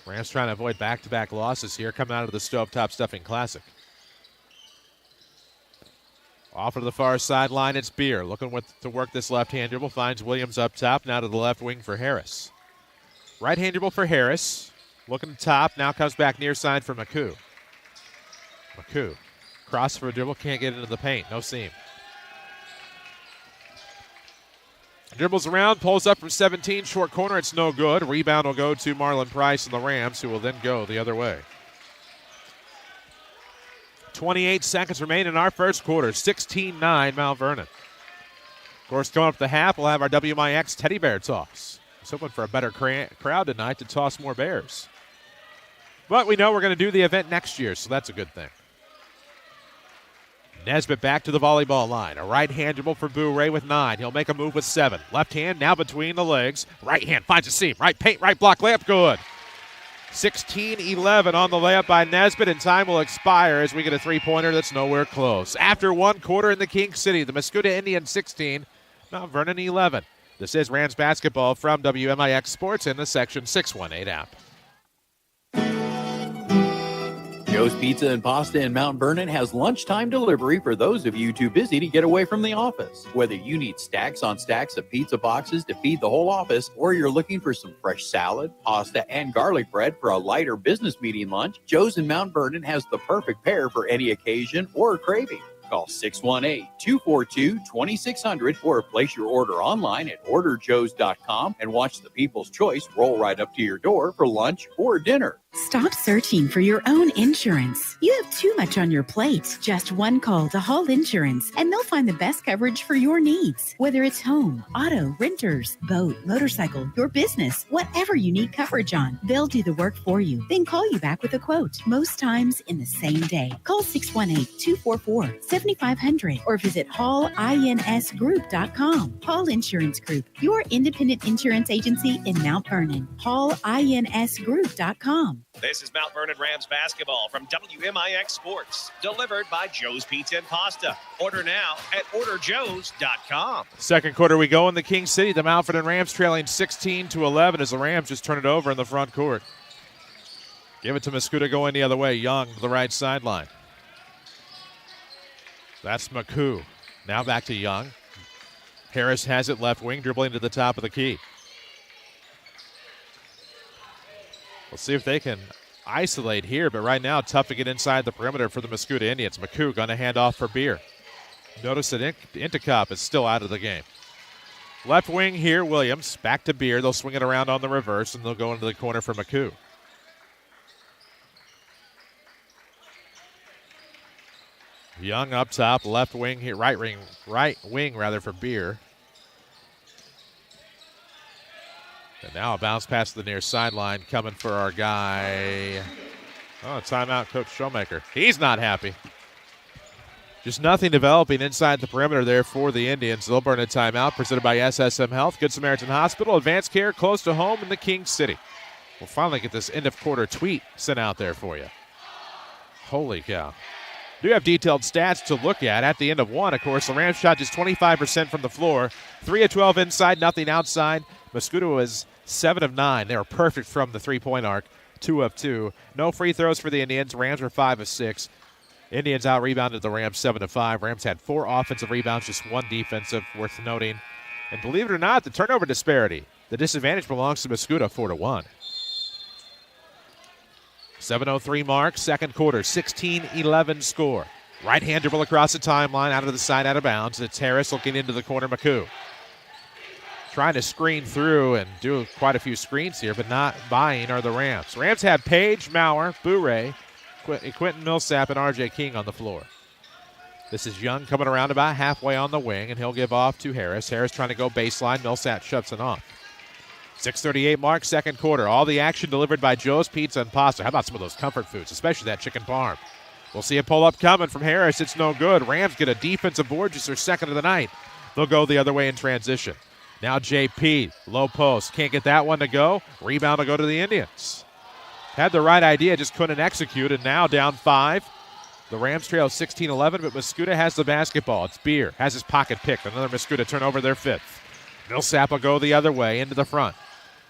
Rams trying to avoid back-to-back losses here, coming out of the Stovetop Stuffing Classic. Off to the far sideline, it's Beer. Looking to work this left-hand dribble. Finds Williams up top, now to the left wing for Harris. Right-hand dribble for Harris. Looking top, now comes back near side for McCoo. McCoo. Cross for a dribble, can't get into the paint. No seam. Dribbles around, pulls up from 17, short corner, it's no good. Rebound will go to Marlon Price and the Rams, who will then go the other way. 28 seconds remain in our first quarter. 16-9 Mount Vernon. Of course, coming up the half, we'll have our WMIX Teddy Bear Toss. I was hoping for a better crowd tonight to toss more bears. But we know we're going to do the event next year, so that's a good thing. Nesbitt back to the volleyball line. A right-hand dribble for Bourret with 9. He'll make a move with 7. Left hand now between the legs. Right hand finds a seam. Right paint, right block, layup, good. 16-11 on the layup by Nesbitt, and time will expire as we get a three-pointer that's nowhere close. After one quarter in the King City, the Mascoutah Indians 16, Mount Vernon 11. This is Rams basketball from WMIX Sports in the Section 618 app. Joe's Pizza and Pasta in Mount Vernon has lunchtime delivery for those of you too busy to get away from the office. Whether you need stacks on stacks of pizza boxes to feed the whole office, or you're looking for some fresh salad, pasta, and garlic bread for a lighter business meeting lunch, Joe's in Mount Vernon has the perfect pair for any occasion or craving. Call 618-242-2600 or place your order online at orderjoes.com and watch the People's Choice roll right up to your door for lunch or dinner. Stop searching for your own insurance. You have too much on your plate. Just one call to Hall Insurance, and they'll find the best coverage for your needs. Whether it's home, auto, renters, boat, motorcycle, your business, whatever you need coverage on, they'll do the work for you. Then call you back with a quote, most times in the same day. Call 618-244-7500 or visit hallinsgroup.com. Hall Insurance Group, your independent insurance agency in Mount Vernon. hallinsgroup.com. This is Mount Vernon Rams basketball from WMIX Sports, delivered by Joe's Pizza and Pasta. Order now at orderjoes.com. Second quarter we go in the King City. The Mount Vernon Rams trailing 16-11 as the Rams just turn it over in the front court. Give it to Mascoutah going the other way. Young to the right sideline. That's McCoo. Now back to Young. Harris has it left wing, dribbling to the top of the key. We'll see if they can isolate here, but right now tough to get inside the perimeter for the Mascoutah Indians. McCoo going to hand off for Beer. Notice that Intikop is still out of the game. Left wing here, Williams. Back to Beer. They'll swing it around on the reverse, and they'll go into the corner for McCoo. Young up top, left wing here, right wing for Beer. And now a bounce pass to the near sideline coming for our guy. Oh, timeout, Coach Showmaker. He's not happy. Just nothing developing inside the perimeter there for the Indians. They'll burn a timeout presented by SSM Health, Good Samaritan Hospital, advanced care close to home in the King City. We'll finally get this end of quarter tweet sent out there for you. Holy cow. Do have detailed stats to look at the end of one, of course. The Rams shot just 25% from the floor. 3 of 12 inside, nothing outside. Mascoutah was 7 of 9. They were perfect from the three-point arc. 2 of 2. No free throws for the Indians. Rams were 5 of 6. Indians out-rebounded the Rams 7 of 5. Rams had 4 offensive rebounds, just 1 defensive, worth noting. And believe it or not, the turnover disparity, the disadvantage belongs to Mascoutah 4-1. 7:03 mark, second quarter, 16-11 score. Right-hand dribble across the timeline, out of the side, out of bounds. It's Harris looking into the corner, McCoo. Trying to screen through and do quite a few screens here, but not buying are the Rams. Rams had Page, Maurer, Bourret, Quentin Millsap, and R.J. King on the floor. This is Young coming around about halfway on the wing, and he'll give off to Harris. Harris trying to go baseline. Millsap shuts it off. 6:38 mark, second quarter. All the action delivered by Joe's Pizza and Pasta. How about some of those comfort foods, especially that chicken parm? We'll see a pull-up coming from Harris. It's no good. Rams get a defensive board, just their second of the night. They'll go the other way in transition. Now JP, low post. Can't get that one to go. Rebound will go to the Indians. Had the right idea, just couldn't execute, and now down 5. The Rams trail 16-11, but Mascoutah has the basketball. It's Beer, has his pocket picked. Another Mascoutah turnover, their 5th. Millsap will go the other way, into the front.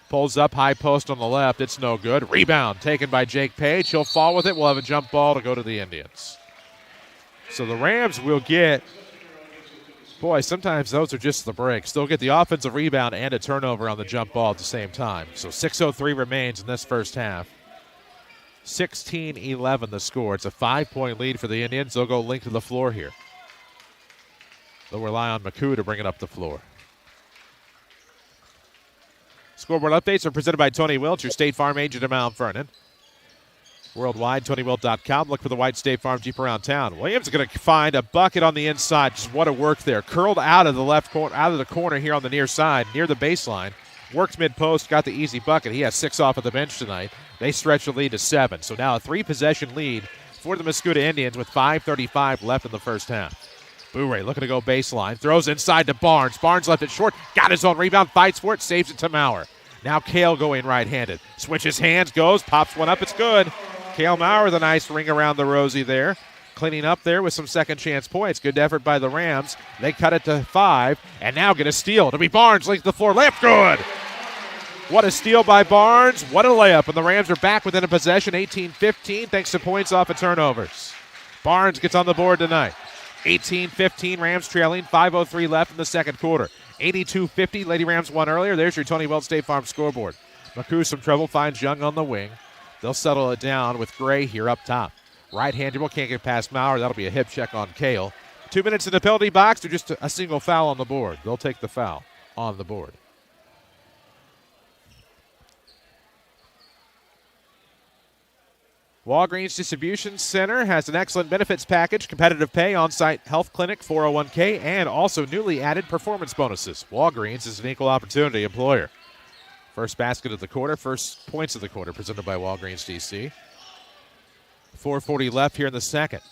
Pulls up, high post on the left. It's no good. Rebound taken by Jake Page. He'll fall with it. We'll have a jump ball to go to the Indians. So the Rams will get, boy, sometimes those are just the breaks. They'll get the offensive rebound and a turnover on the jump ball at the same time. So 6:03 remains in this first half. 16-11 the score. It's a 5-point lead for the Indians. They'll go link to the floor here. They'll rely on McCoo to bring it up the floor. Scoreboard updates are presented by Tony Wilt, your State Farm agent in Mount Vernon. Worldwide, TonyWilt.com. Look for the white State Farm Jeep around town. Williams is going to find a bucket on the inside. Just what a work there. Curled out of the left corner, out of the corner here on the near side, near the baseline. Worked mid-post, got the easy bucket. He has 6 off of the bench tonight. They stretch the lead to 7. So now a 3-possession lead for the Mascoutah Indians with 5:35 left in the first half. Bourret looking to go baseline. Throws inside to Barnes. Barnes left it short. Got his own rebound. Fights for it. Saves it to Maurer. Now Cale going right-handed. Switches hands. Goes. Pops one up. It's good. Cale Maurer with a nice ring around the rosy there. Cleaning up there with some second-chance points. Good effort by the Rams. They cut it to 5 and now get a steal. It'll be Barnes. Links the floor. Layup good. What a steal by Barnes. What a layup. And the Rams are back within a possession. 18-15 thanks to points off of turnovers. Barnes gets on the board tonight. 18-15, Rams trailing, 5:03 left in the second quarter. 82-50, Lady Rams won earlier. There's your Tony Weld State Farm scoreboard. McCoo some trouble, finds Young on the wing. They'll settle it down with Gray here up top. Right-handed, can't get past Maurer. That'll be a hip check on Cale. 2 minutes in the penalty box. They're just a single foul on the board. They'll take the foul on the board. Walgreens Distribution Center has an excellent benefits package, competitive pay, on-site health clinic, 401k, and also newly added performance bonuses. Walgreens is an equal opportunity employer. First basket of the quarter, first points of the quarter presented by Walgreens DC. 4:40 left here in the second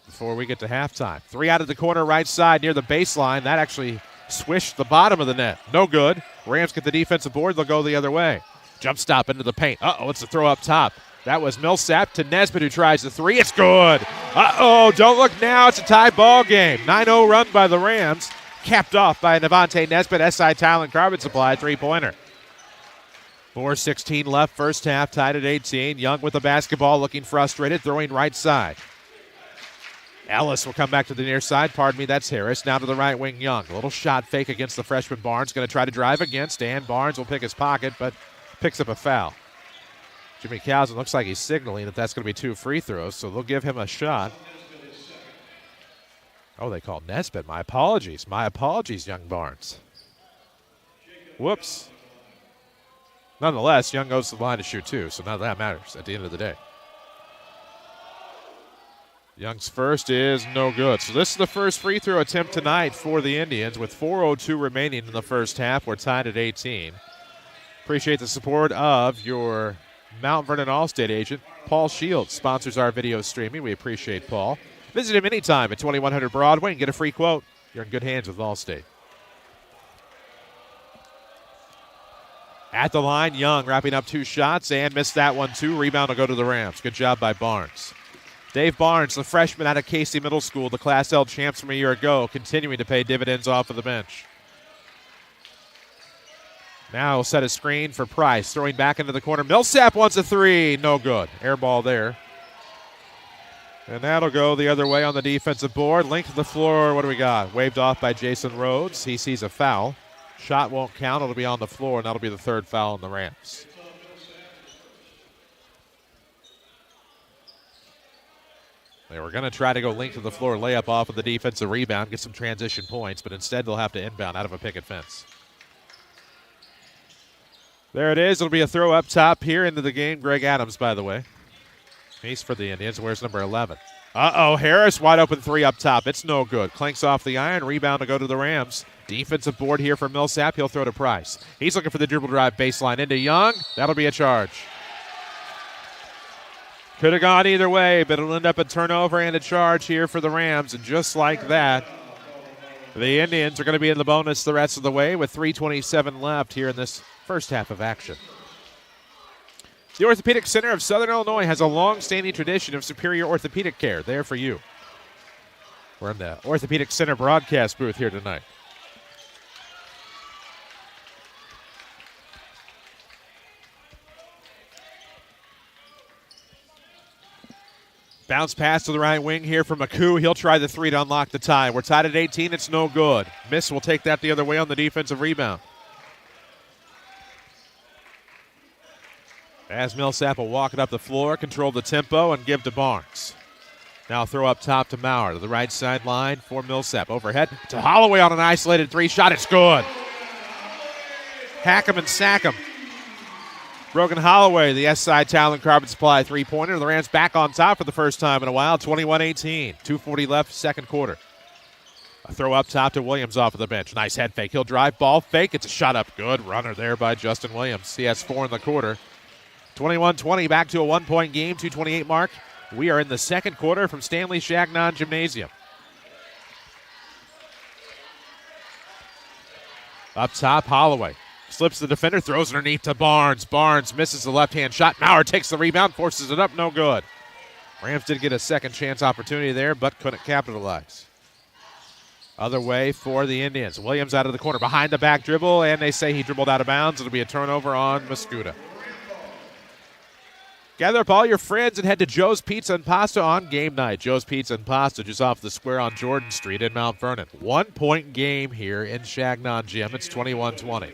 before we get to halftime. 3 out of the corner right side near the baseline. That actually swished the bottom of the net. No good. Rams get the defensive board. They'll go the other way. Jump stop into the paint. It's a throw up top. That was Millsap to Nesbitt, who tries the 3. It's good. Don't look now. It's a tie ball game. 9-0 run by the Rams. Capped off by Navonte Nesbitt, SI Talent Carbon Supply, three-pointer. 4:16 left, first half, tied at 18. Young with the basketball, looking frustrated, throwing right side. Ellis will come back to the near side. Pardon me, that's Harris. Now to the right wing, Young. A little shot fake against the freshman Barnes. Going to try to drive against, and Barnes will pick his pocket, but picks up a foul. Jimmy Calvin looks like he's signaling that that's going to be 2 free throws, so they'll give him a shot. They called Nesbitt. My apologies. My apologies, young Barnes. Whoops. Nonetheless, Young goes to the line to shoot 2, so none of that matters at the end of the day. Young's first is no good. So this is the first free throw attempt tonight for the Indians with 4:02 remaining in the first half. We're tied at 18. Appreciate the support of your Mount Vernon Allstate agent, Paul Shields, sponsors our video streaming. We appreciate Paul. Visit him anytime at 2100 Broadway and get a free quote. You're in good hands with Allstate. At the line, Young wrapping up 2 shots and missed that one too. Rebound will go to the Rams. Good job by Barnes. Dave Barnes, the freshman out of Casey Middle School, the Class L champs from a year ago, continuing to pay dividends off of the bench. Now he'll set a screen for Price. Throwing back into the corner. Millsap wants a 3. No good. Air ball there. And that'll go the other way on the defensive board. Length of the floor. What do we got? Waved off by Jason Rhodes. He sees a foul. Shot won't count. It'll be on the floor, and that'll be the 3rd foul on the Rams. They were going to try to go length of the floor, layup off of the defensive rebound, get some transition points, but instead they'll have to inbound out of a picket fence. There it is. It'll be a throw up top here into the game. Greg Adams, by the way. He's for the Indians. Where's number 11? Harris, wide open 3 up top. It's no good. Clanks off the iron. Rebound to go to the Rams. Defensive board here for Millsap. He'll throw to Price. He's looking for the dribble drive baseline into Young. That'll be a charge. Could have gone either way, but it'll end up a turnover and a charge here for the Rams. And just like that, the Indians are going to be in the bonus the rest of the way with 3:27 left here in this first half of action. The Orthopedic Center of Southern Illinois has a long-standing tradition of superior orthopedic care. There for you. We're in the Orthopedic Center broadcast booth here tonight. Bounce pass to the right wing here for McCoo. He'll try the 3 to unlock the tie. We're tied at 18. It's no good. Miss will take that the other way on the defensive rebound. As Millsap will walk it up the floor, control the tempo, and give to Barnes. Now throw up top to Maurer to the right sideline for Millsap. Overhead to Holloway on an isolated 3 shot. It's good. Hack him and sack him. Brogan Holloway, the S side Talent Carbon Supply 3-pointer. The Rams back on top for the first time in a while. 21-18. 2:40 left, second quarter. A throw up top to Williams off of the bench. Nice head fake. He'll drive, ball fake. It's a shot up. Good runner there by Justin Williams. He has 4 in the quarter. 21-20, back to a 1-point game. 2:28 mark We are in the second quarter from Stanley Chagnon Gymnasium. Up top, Holloway slips the defender, throws underneath to Barnes. Barnes misses the left-hand shot. Maurer takes the rebound, forces it up, no good. Rams did get a second chance opportunity there, but couldn't capitalize. Other way for the Indians. Williams out of the corner, behind the back dribble, and they say he dribbled out of bounds. It'll be a turnover on Mascoutah. Gather up all your friends and head to Joe's Pizza and Pasta on game night. Joe's Pizza and Pasta just off the square on Jordan Street in Mount Vernon. 1 point game here in Chagnon Gym. It's 21-20.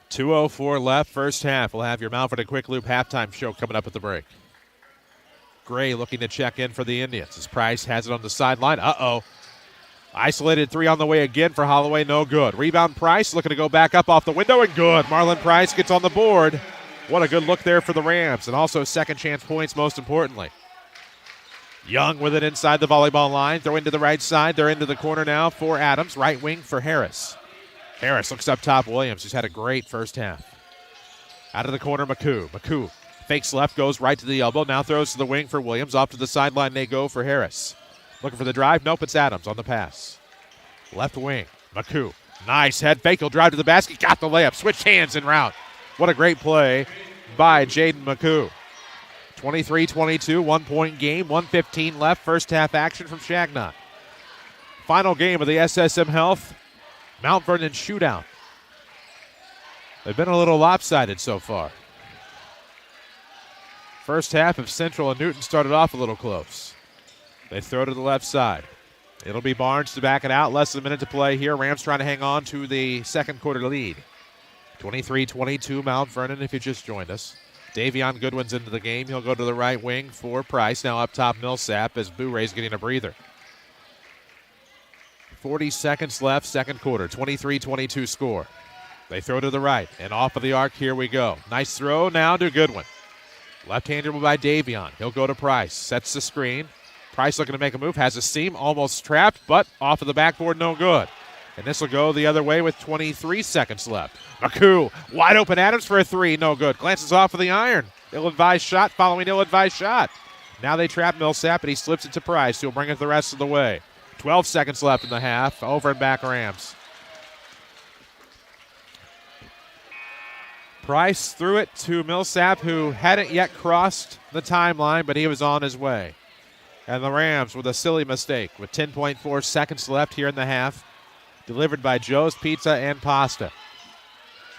.204 left, first half. We'll have your Mount Vernon Quick Loop halftime show coming up at the break. Gray looking to check in for the Indians as Price has it on the sideline. Isolated three on the way again for Holloway, no good. Rebound Price looking to go back up off the window and good. Marlon Price gets on the board. What a good look there for the Rams, and also second chance points most importantly. Young with it inside the volleyball line. Throw into the right side. They're into the corner now for Adams. Right wing for Harris. Harris looks up top. Williams, who's had a great first half. Out of the corner, McCoo. McCoo fakes left, goes right to the elbow. Now throws to the wing for Williams. Off to the sideline they go for Harris. Looking for the drive. Nope, it's Adams on the pass. Left wing, McCoo. Nice head fake. He'll drive to the basket. Got the layup. Switched hands en route. What a great play by Jaden McCoo. 23-22, 1 point game. 1:15 left. First half action from Chagnon. Final game of the SSM Health Mount Vernon shootout. They've been a little lopsided so far. First half of Central and Newton started off a little close. They throw to the left side. It'll be Barnes to back it out. Less than a minute to play here. Rams trying to hang on to the second quarter lead. 23-22 Mount Vernon if you just joined us. Davion Goodwin's into the game. He'll go to the right wing for Price. Now up top Millsap as Bouray's getting a breather. 40 seconds left, second quarter. 23-22 score. They throw to the right, and off of the arc, here we go. Nice throw now to Goodwin. Left-hander by Davion. He'll go to Price. Sets the screen. Price looking to make a move. Has a seam, almost trapped, but off of the backboard, no good. And this will go the other way with 23 seconds left. McCoo, wide open Adams for a three, no good. Glances off of the iron. Ill-advised shot following ill-advised shot. Now they trap Millsap, and he slips it to Price, who'll bring it the rest of the way. 12 seconds left in the half. Over and back Rams. Price threw it to Millsap, who hadn't yet crossed the timeline, but he was on his way. And the Rams with a silly mistake with 10.4 seconds left here in the half. Delivered by Joe's Pizza and Pasta.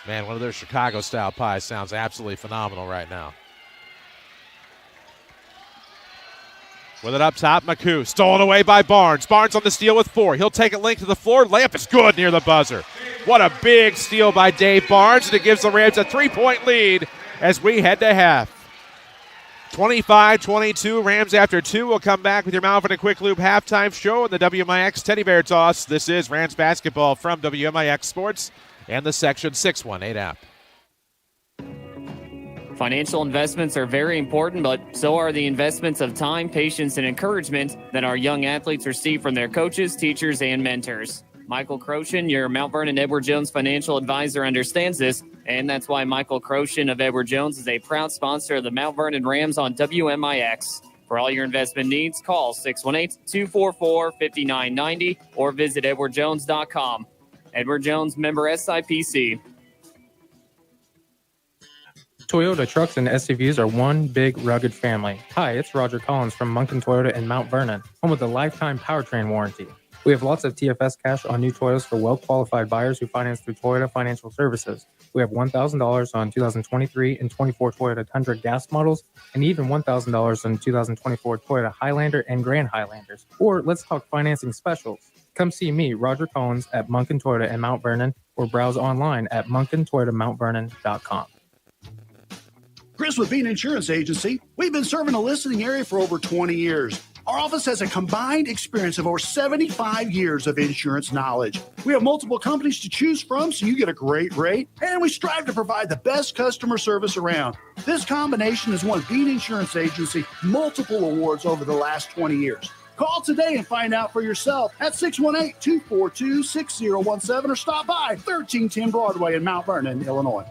Man, one of their Chicago-style pies sounds absolutely phenomenal right now. With it up top, McCoo. Stolen away by Barnes. Barnes on the steal with 4. He'll take it length to the floor. Layup is good near the buzzer. What a big steal by Dave Barnes, and it gives the Rams a 3-point lead as we head to half. 25-22, Rams after 2. We'll come back with your Mount Vernon Quick Loop halftime show and the WMIX Teddy Bear Toss. This is Rams basketball from WMIX Sports and the Section 618 app. Financial investments are very important, but so are the investments of time, patience, and encouragement that our young athletes receive from their coaches, teachers, and mentors. Michael Crochin, your Mount Vernon Edward Jones financial advisor, understands this, and that's why Michael Crochin of Edward Jones is a proud sponsor of the Mount Vernon Rams on WMIX. For all your investment needs, call 618-244-5990 or visit edwardjones.com. Edward Jones, member SIPC. Toyota trucks and SUVs are one big rugged family. Hi, it's Roger Collins from Moncton Toyota in Mount Vernon, home with a lifetime powertrain warranty. We have lots of TFS cash on new Toyotas for well-qualified buyers who finance through Toyota Financial Services. We have $1,000 on 2023 and 24 Toyota Tundra gas models, and even $1,000 on 2024 Toyota Highlander and Grand Highlanders. Or let's talk financing specials. Come see me, Roger Collins, at Moncton Toyota in Mount Vernon, or browse online at moncontoyotamountvernon.com. Chris with Bean Insurance Agency. We've been serving the listening area for over 20 years. Our office has a combined experience of over 75 years of insurance knowledge. We have multiple companies to choose from, so you get a great rate, and we strive to provide the best customer service around. This combination has won Bean Insurance Agency multiple awards over the last 20 years. Call today and find out for yourself at 618-242-6017 or stop by 1310 Broadway in Mount Vernon, Illinois.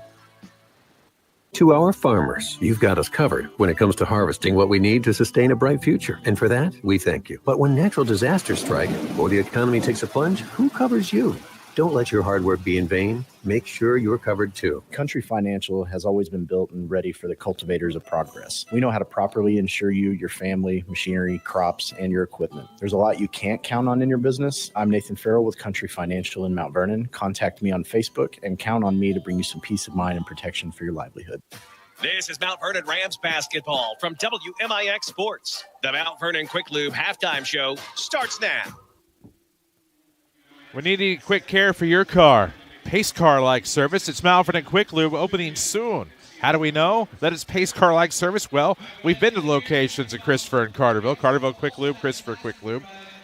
To our farmers, you've got us covered when it comes to harvesting what we need to sustain a bright future. And for that, we thank you. But when natural disasters strike or the economy takes a plunge, who covers you? Don't let your hard work be in vain. Make sure you're covered too. Country Financial has always been built and ready for the cultivators of progress. We know how to properly insure you, your family, machinery, crops, and your equipment. There's a lot you can't count on in your business. I'm Nathan Farrell with Country Financial in Mount Vernon. Contact me on Facebook and count on me to bring you some peace of mind and protection for your livelihood. This is Mount Vernon Rams basketball from WMIX Sports. The Mount Vernon Quick Lube halftime show starts now. When you need quick care for your car, Pace Car-like service, it's Mount Vernon Quick Lube opening soon. How do we know that it's Pace Car-like service? Well, we've been to locations in Christopher and Carterville. Carterville Quick Lube, Christopher Quick Lube,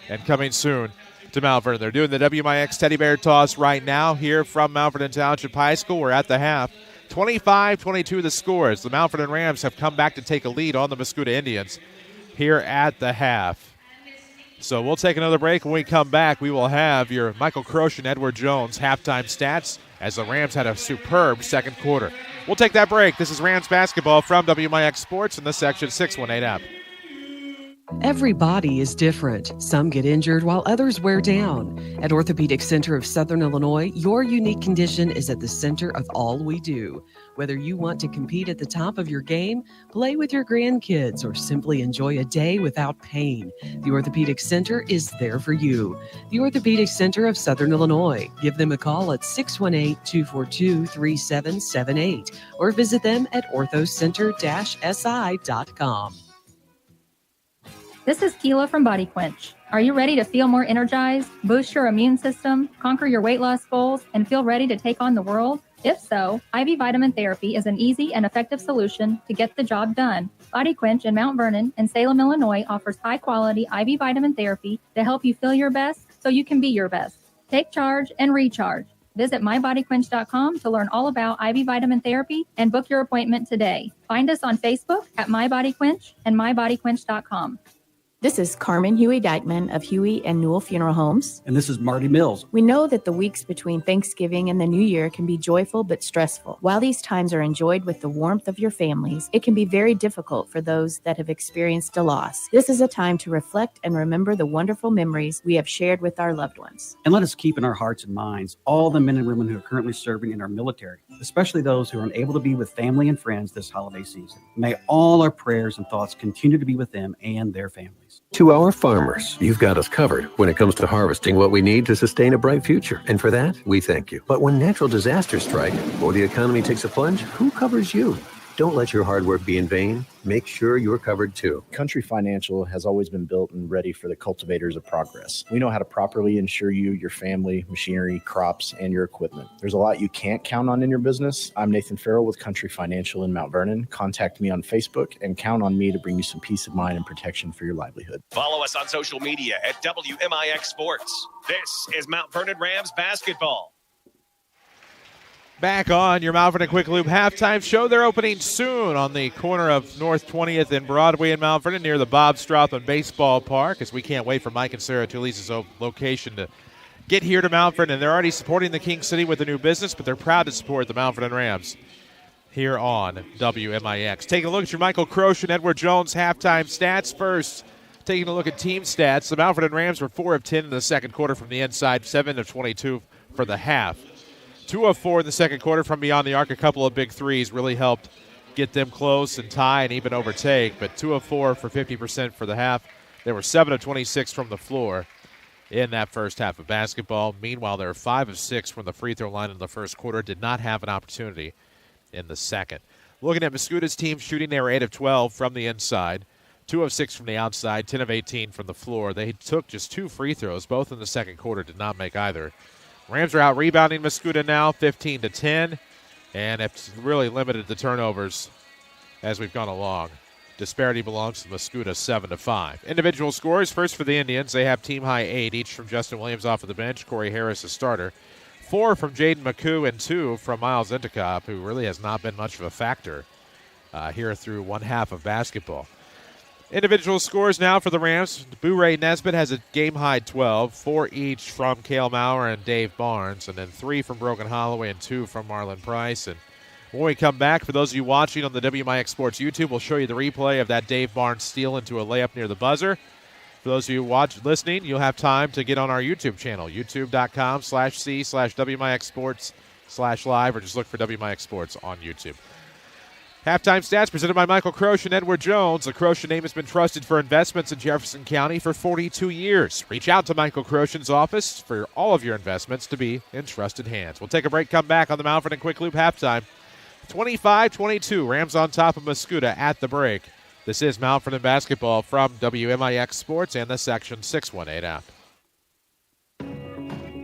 and coming soon to Mount Vernon. They're doing the WMIX Teddy Bear Toss right now here from Mount Vernon Township High School. We're at the half. 25-22 the scores. The Mount Vernon Rams have come back to take a lead on the Mascoutah Indians here at the half. So we'll take another break. When we come back, we will have your Michael Croce and Edward Jones halftime stats as the Rams had a superb second quarter. We'll take that break. This is Rams basketball from WMIX Sports in the Section 618 app. Every body is different. Some get injured while others wear down. At Orthopedic Center of Southern Illinois, your unique condition is at the center of all we do. Whether you want to compete at the top of your game, play with your grandkids, or simply enjoy a day without pain, the Orthopedic Center is there for you. The Orthopedic Center of Southern Illinois. Give them a call at 618-242-3778 or visit them at orthocenter-si.com. This is Keela from Body Quench. Are you ready to feel more energized, boost your immune system, conquer your weight loss goals, and feel ready to take on the world? If so, IV vitamin therapy is an easy and effective solution to get the job done. Body Quench in Mount Vernon and Salem, Illinois offers high-quality IV vitamin therapy to help you feel your best so you can be your best. Take charge and recharge. Visit mybodyquench.com to learn all about IV vitamin therapy and book your appointment today. Find us on Facebook at MyBodyQuench and mybodyquench.com. This is Carmen Huey Dykeman of Huey and Newell Funeral Homes. And this is Marty Mills. We know that the weeks between Thanksgiving and the New Year can be joyful but stressful. While these times are enjoyed with the warmth of your families, it can be very difficult for those that have experienced a loss. This is a time to reflect and remember the wonderful memories we have shared with our loved ones. And let us keep in our hearts and minds all the men and women who are currently serving in our military, especially those who are unable to be with family and friends this holiday season. May all our prayers and thoughts continue to be with them and their families. To our farmers, you've got us covered when it comes to harvesting what we need to sustain a bright future. And for that, we thank you. But when natural disasters strike or the economy takes a plunge, who covers you? Don't let your hard work be in vain. Make sure you're covered too. Country Financial has always been built and ready for the cultivators of progress. We know how to properly insure you, your family, machinery, crops, and your equipment. There's a lot you can't count on in your business. I'm Nathan Farrell with Country Financial in Mount Vernon. Contact me on Facebook and count on me to bring you some peace of mind and protection for your livelihood. Follow us on social media at WMIX Sports. This is Mount Vernon Rams basketball. Back on your Mount Vernon Quick Lube halftime show. They're opening soon on the corner of North 20th and Broadway in Mount Vernon near the Bob Strouthman Baseball Park, as we can't wait for Mike and Sarah Tulise's location to get here to Mount Vernon. They're already supporting the King City with a new business, but they're proud to support the Mount Vernon Rams here on WMIX. Taking a look at your Michael Croce and Edward Jones halftime stats first. Taking a look at team stats, the Mount Vernon Rams were 4 of 10 in the second quarter from the inside, 7 of 22 for the half. 2 of 4 in the second quarter from beyond the arc. A couple of big threes really helped get them close and tie and even overtake, but 2 of 4 for 50% for the half. They were 7 of 26 from the floor in that first half of basketball. Meanwhile, they were 5 of 6 from the free throw line in the first quarter. Did not have an opportunity in the second. Looking at Mascoutah's team shooting, they were 8 of 12 from the inside, 2 of 6 from the outside, 10 of 18 from the floor. They took just 2 free throws, both in the second quarter, did not make either. Rams are out rebounding Mascoutah now, 15-10, and have really limited the turnovers as we've gone along. Disparity belongs to Mascoutah, 7-5. Individual scores, first for the Indians. They have team-high 8, each from Justin Williams off of the bench, Corey Harris, a starter. 4 from Jaden McCoo and 2 from Miles Endicott, who really has not been much of a factor here through one half of basketball. Individual scores now for the Rams. Boo-Ray Nesbitt has a game-high 12, 4 each from Cale Maurer and Dave Barnes, and then 3 from Brogan Holloway and 2 from Marlon Price. And when we come back, for those of you watching on the WMIX Sports YouTube, we'll show you the replay of that Dave Barnes steal into a layup near the buzzer. For those of you listening, you'll have time to get on our YouTube channel, youtube.com/c/WMIX Sports/live, or just look for WMIX Sports on YouTube. Halftime stats presented by Michael Croce and Edward Jones. The Croce name has been trusted for investments in Jefferson County for 42 years. Reach out to Michael Croce's office for all of your investments to be in trusted hands. We'll take a break, come back on the Mount Vernon Quick Loop halftime. 25-22, Rams on top of Mascoutah at the break. This is Mount Vernon basketball from WMIX Sports and the Section 618 app.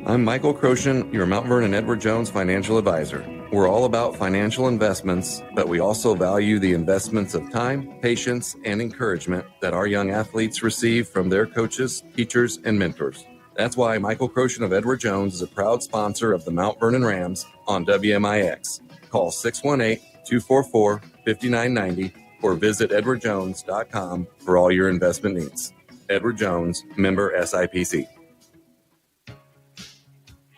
I'm Michael Croce, your Mount Vernon Edward Jones financial advisor. We're all about financial investments, but we also value the investments of time, patience, and encouragement that our young athletes receive from their coaches, teachers, and mentors. That's why Michael Croce of Edward Jones is a proud sponsor of the Mount Vernon Rams on WMIX. Call 618-244-5990 or visit edwardjones.com for all your investment needs. Edward Jones, member SIPC.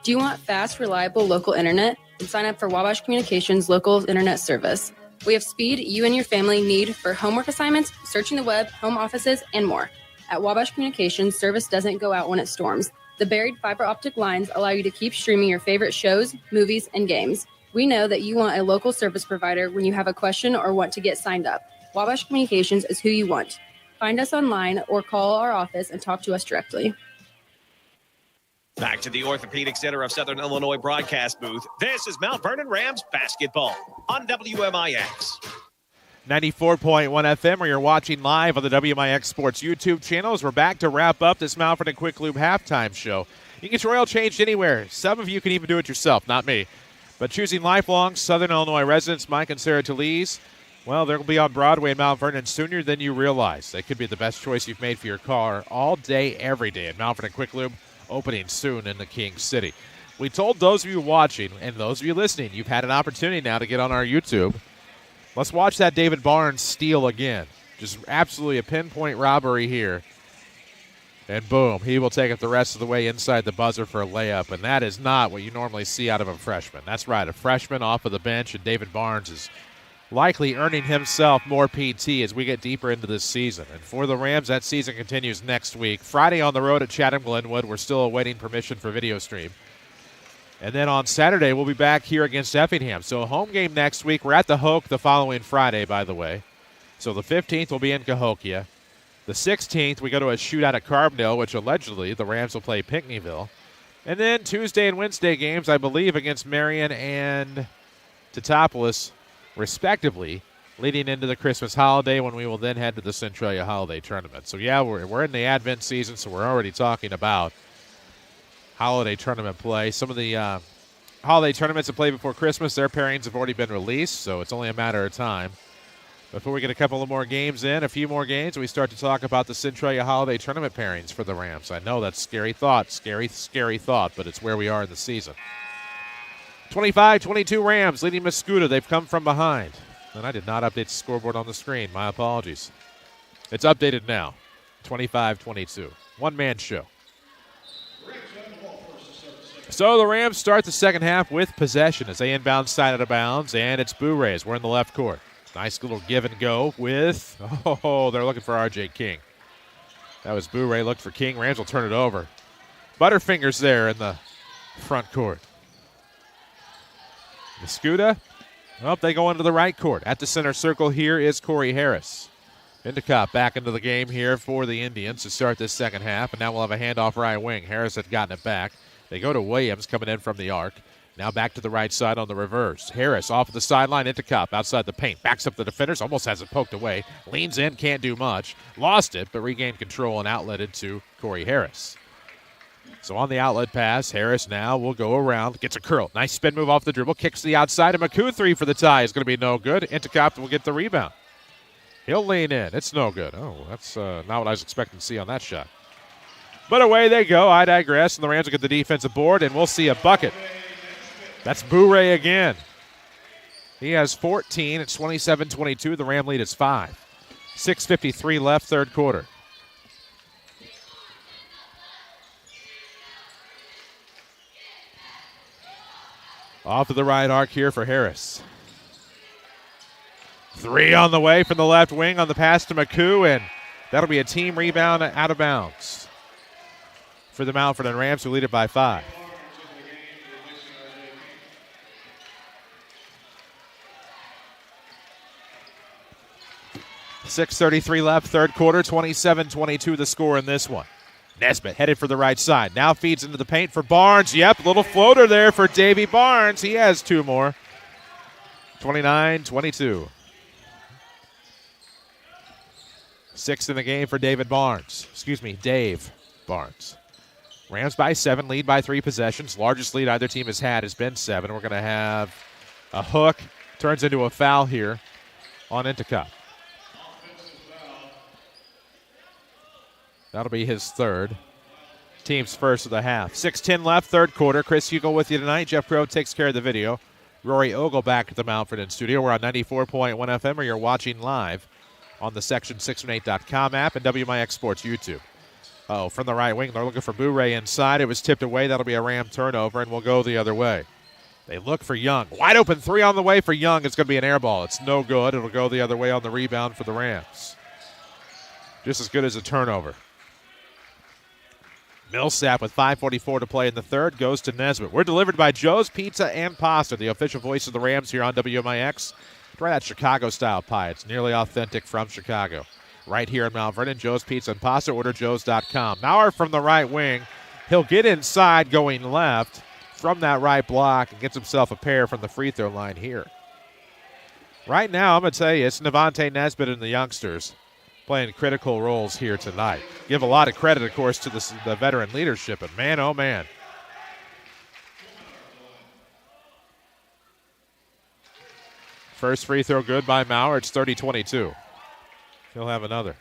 Do you want fast, reliable local internet? Then sign up for Wabash Communications local internet service. We have speed you and your family need for homework assignments, searching the web, home offices, and more. At Wabash Communications, service doesn't go out when it storms. The buried fiber optic lines allow you to keep streaming your favorite shows, movies, and games. We know that you want a local service provider when you have a question or want to get signed up. Wabash Communications is who you want. Find us online or call our office and talk to us directly. Back to the Orthopedic Center of Southern Illinois broadcast booth. This is Mount Vernon Rams basketball on WMIX. 94.1 FM, where you're watching live on the WMIX Sports YouTube channel. As we're back to wrap up this Mount Vernon Quick Loop halftime show. You can get your oil changed anywhere. Some of you can even do it yourself, not me. But choosing lifelong Southern Illinois residents, Mike and Sarah Talese, well, they'll be on Broadway in Mount Vernon sooner than you realize. They could be the best choice you've made for your car all day, every day at Mount Vernon Quick Loop, opening soon in the King City. We told those of you watching and those of you listening, you've had an opportunity now to get on our YouTube. Let's watch that David Barnes steal again. Just absolutely a pinpoint robbery here. And boom, he will take it the rest of the way inside the buzzer for a layup. And that is not what you normally see out of a freshman. That's right, a freshman off of the bench, and David Barnes is likely earning himself more PT as we get deeper into this season. And for the Rams, that season continues next week. Friday on the road at Chatham-Glenwood. We're still awaiting permission for video stream. And then on Saturday, we'll be back here against Effingham. So a home game next week. We're at the Hoke the following Friday, by the way. So the 15th will be in Cahokia. The 16th, we go to a shootout at Carbondale, which allegedly the Rams will play Pinckneyville. And then Tuesday and Wednesday games, I believe, against Marion and Teutopolis, respectively, leading into the Christmas holiday when we will then head to the Centralia Holiday Tournament. So, yeah, we're in the Advent season, so we're already talking about holiday tournament play. Some of the holiday tournaments that play before Christmas, their pairings have already been released, so it's only a matter of time. Before we get a couple of more games in, a few more games, we start to talk about the Centralia Holiday Tournament pairings for the Rams. I know that's scary thought, scary thought, but it's where we are in the season. 25-22 Rams leading Mascoutah. They've come from behind. And I did not update the scoreboard on the screen. My apologies. It's updated now. 25-22. One-man show. So the Rams start the second half with possession as they inbound side out of bounds, and it's Boo-Rays. We're in the left court. Nice little give and go with, they're looking for R.J. King. That was Boo-Ray, looked for King. Rams will turn it over. Butterfingers there in the front court. Mascoutah, well, they go into the right court. At the center circle here is Corey Harris. Endicott back into the game here for the Indians to start this second half, and now we'll have a handoff right wing. Harris had gotten it back. They go to Williams coming in from the arc. Now back to the right side on the reverse. Harris off of the sideline into Kopp outside the paint. Backs up the defenders, almost has it poked away. Leans in, can't do much. Lost it, but regained control and outletted to Corey Harris. So on the outlet pass, Harris now will go around. Gets a curl. Nice spin move off the dribble. Kicks to the outside. And McCoo three for the tie is going to be no good. Inticop will get the rebound. He'll lean in. It's no good. Oh, that's not what I was expecting to see on that shot. But away they go. I digress. And the Rams will get the defensive board, and we'll see a bucket. That's Boo-Ray again. He has 14. It's 27-22. The Ram lead is 5. 6:53 left, third quarter. Off of the right arc here for Harris. 3 on the way from the left wing on the pass to McCoo, and that'll be a team rebound out of bounds for the Mount Vernon Rams, who lead it by 5. .6:33 left, third quarter, 27-22 the score in this one. Nesbitt headed for the right side. Now feeds into the paint for Barnes. Yep, little floater there for Davy Barnes. He has 2 more. 29-22. 6 in the game for Dave Barnes. Rams by 7, lead by 3 possessions. Largest lead either team has had has been 7. We're going to have a hook. Turns into a foul here on Intikop. That'll be his third. Team's first of the half. 6:10 left, third quarter. Chris Hugo with you tonight. Jeff Crow takes care of the video. Rory Ogle back at the Mount Vernon studio. We're on 94.1 FM, or you're watching live on the Section618.com app and WMIX Sports YouTube. From the right wing, they're looking for Bourret inside. It was tipped away. That'll be a Ram turnover, and we'll go the other way. They look for Young. Wide open 3 on the way for Young. It's going to be an air ball. It's no good. It'll go the other way on the rebound for the Rams. Just as good as a turnover. Millsap with 5:44 to play in the third goes to Nesbitt. We're delivered by Joe's Pizza and Pasta, the official voice of the Rams here on WMIX. Try that Chicago-style pie. It's nearly authentic from Chicago. Right here in Mount Vernon, Joe's Pizza and Pasta. Order joes.com. Maurer from the right wing. He'll get inside going left from that right block and gets himself a pair from the free throw line here. Right now, I'm going to tell you, it's Navonte Nesbitt and the youngsters playing critical roles here tonight. Give a lot of credit, of course, to the veteran leadership, but man, oh man. First free throw good by Maurer. It's 30-22. He'll have another.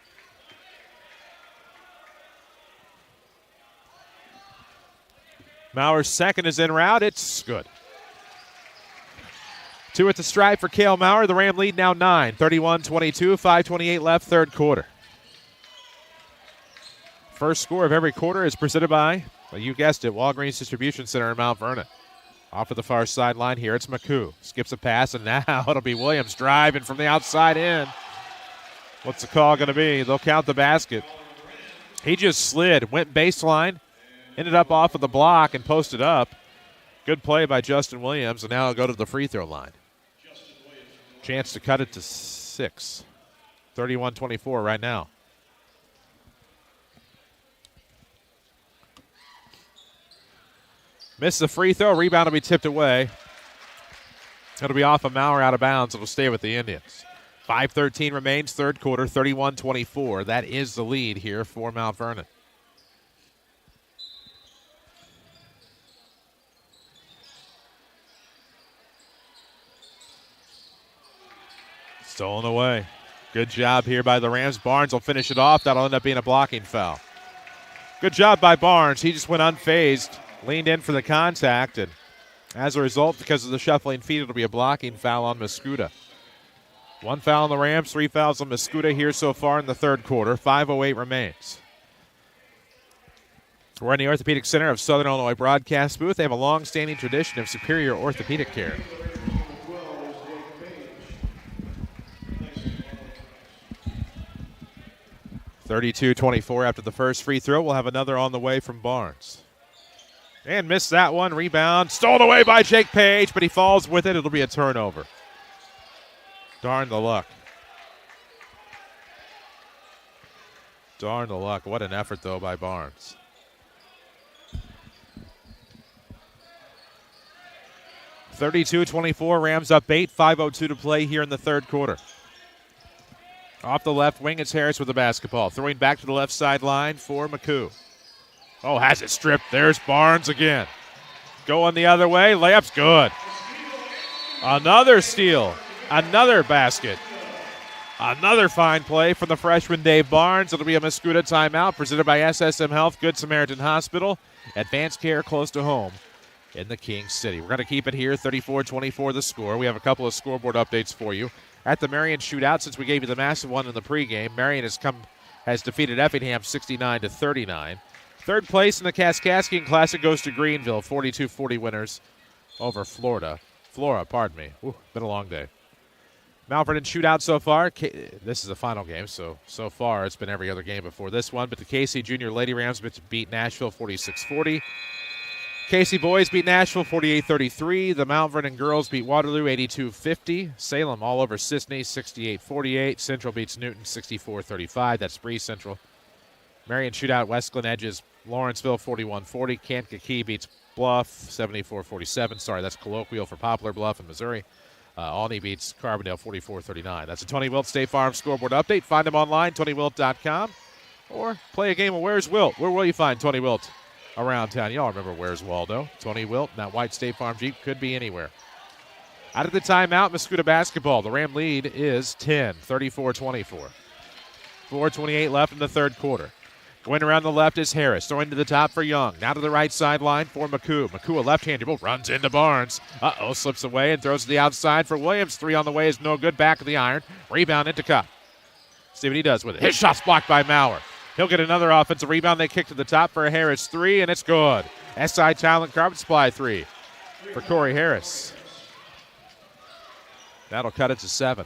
Maurer's second is en route. It's good. 2 at the stripe for Cale Maurer. The Ram lead now 9, 31-22, 5:28 left, third quarter. First score of every quarter is presented by, well, you guessed it, Walgreens Distribution Center in Mount Vernon. Off of the far sideline here, it's McCoo. Skips a pass, and now it'll be Williams driving from the outside in. What's the call going to be? They'll count the basket. He just slid, went baseline, ended up off of the block and posted up. Good play by Justin Williams, and now he'll go to the free throw line. Chance to cut it to 6. 31-24 right now. Missed the free throw. Rebound will be tipped away. It'll be off of Maurer out of bounds. It'll stay with the Indians. 5:13 remains, third quarter, 31-24. That is the lead here for Mount Vernon. Stolen away. Good job here by the Rams. Barnes will finish it off. That'll end up being a blocking foul. Good job by Barnes. He just went unfazed, leaned in for the contact, and as a result, because of the shuffling feet, it'll be a blocking foul on Mascoutah. 1 foul on the Rams, 3 fouls on Mascoutah here so far in the third quarter. 5:08 remains. We're in the Orthopedic Center of Southern Illinois broadcast booth. They have a long-standing tradition of superior orthopedic care. .32-24 after the first free throw. We'll have another on the way from Barnes. And missed that one. Rebound. Stolen away by Jake Page, but he falls with it. It'll be a turnover. Darn the luck. Darn the luck. What an effort, though, by Barnes. .32-24. Rams up 8. 5:02 to play here in the third quarter. Off the left wing, it's Harris with the basketball. Throwing back to the left sideline for McCoo. Oh, has it stripped. There's Barnes again. Going the other way. Layup's good. Another steal. Another basket. Another fine play from the freshman Dave Barnes. It'll be a Mascoutah timeout presented by SSM Health, Good Samaritan Hospital. Advanced care close to home in the King City. We're going to keep it here, 34-24 the score. We have a couple of scoreboard updates for you. at the Marion shootout since we gave you the massive one in the pregame. Marion has defeated Effingham 69-39. Third place in the Kaskaskian Classic goes to Greenville, 42-40 winners over Flora. Ooh, been a long day. Mount Vernon shootout so far. This is the final game, so far it's been every other game before this one. But the KC Junior Lady Rams beat Nashville 46-40. KC boys beat Nashville 48-33. The Mount Vernon girls beat Waterloo 82-50. Salem all over Sisney 68-48. Central beats Newton 64-35. That's Bree Central. Marion shootout, West Glen Edges, Lawrenceville 41-40. Kankakee beats Bluff 74-47. Sorry, that's colloquial for Poplar Bluff in Missouri. Albany beats Carbondale 44-39. That's a Tony Wilt State Farm scoreboard update. Find them online, TonyWilt.com, or play a game of Where's Wilt. Where will you find Tony Wilt around town? Y'all remember Where's Waldo. Tony Wilt, that white State Farm Jeep, could be anywhere. Out of the timeout, Mascoutah basketball. The Ram lead is 10, 34-24. 4:28 left in the third quarter. Going around the left is Harris, throwing to the top for Young. Now to the right sideline for McCoo. McCoo, a left-handed ball, runs into Barnes. Slips away and throws to the outside for Williams. 3 on the way is no good. Back of the iron. Rebound into Cup. See what he does with it. His shot's blocked by Maurer. He'll get another offensive rebound. They kick to the top for a Harris 3, and it's good. SI Talent Carpet Supply 3 for Corey Harris. That'll cut it to 7.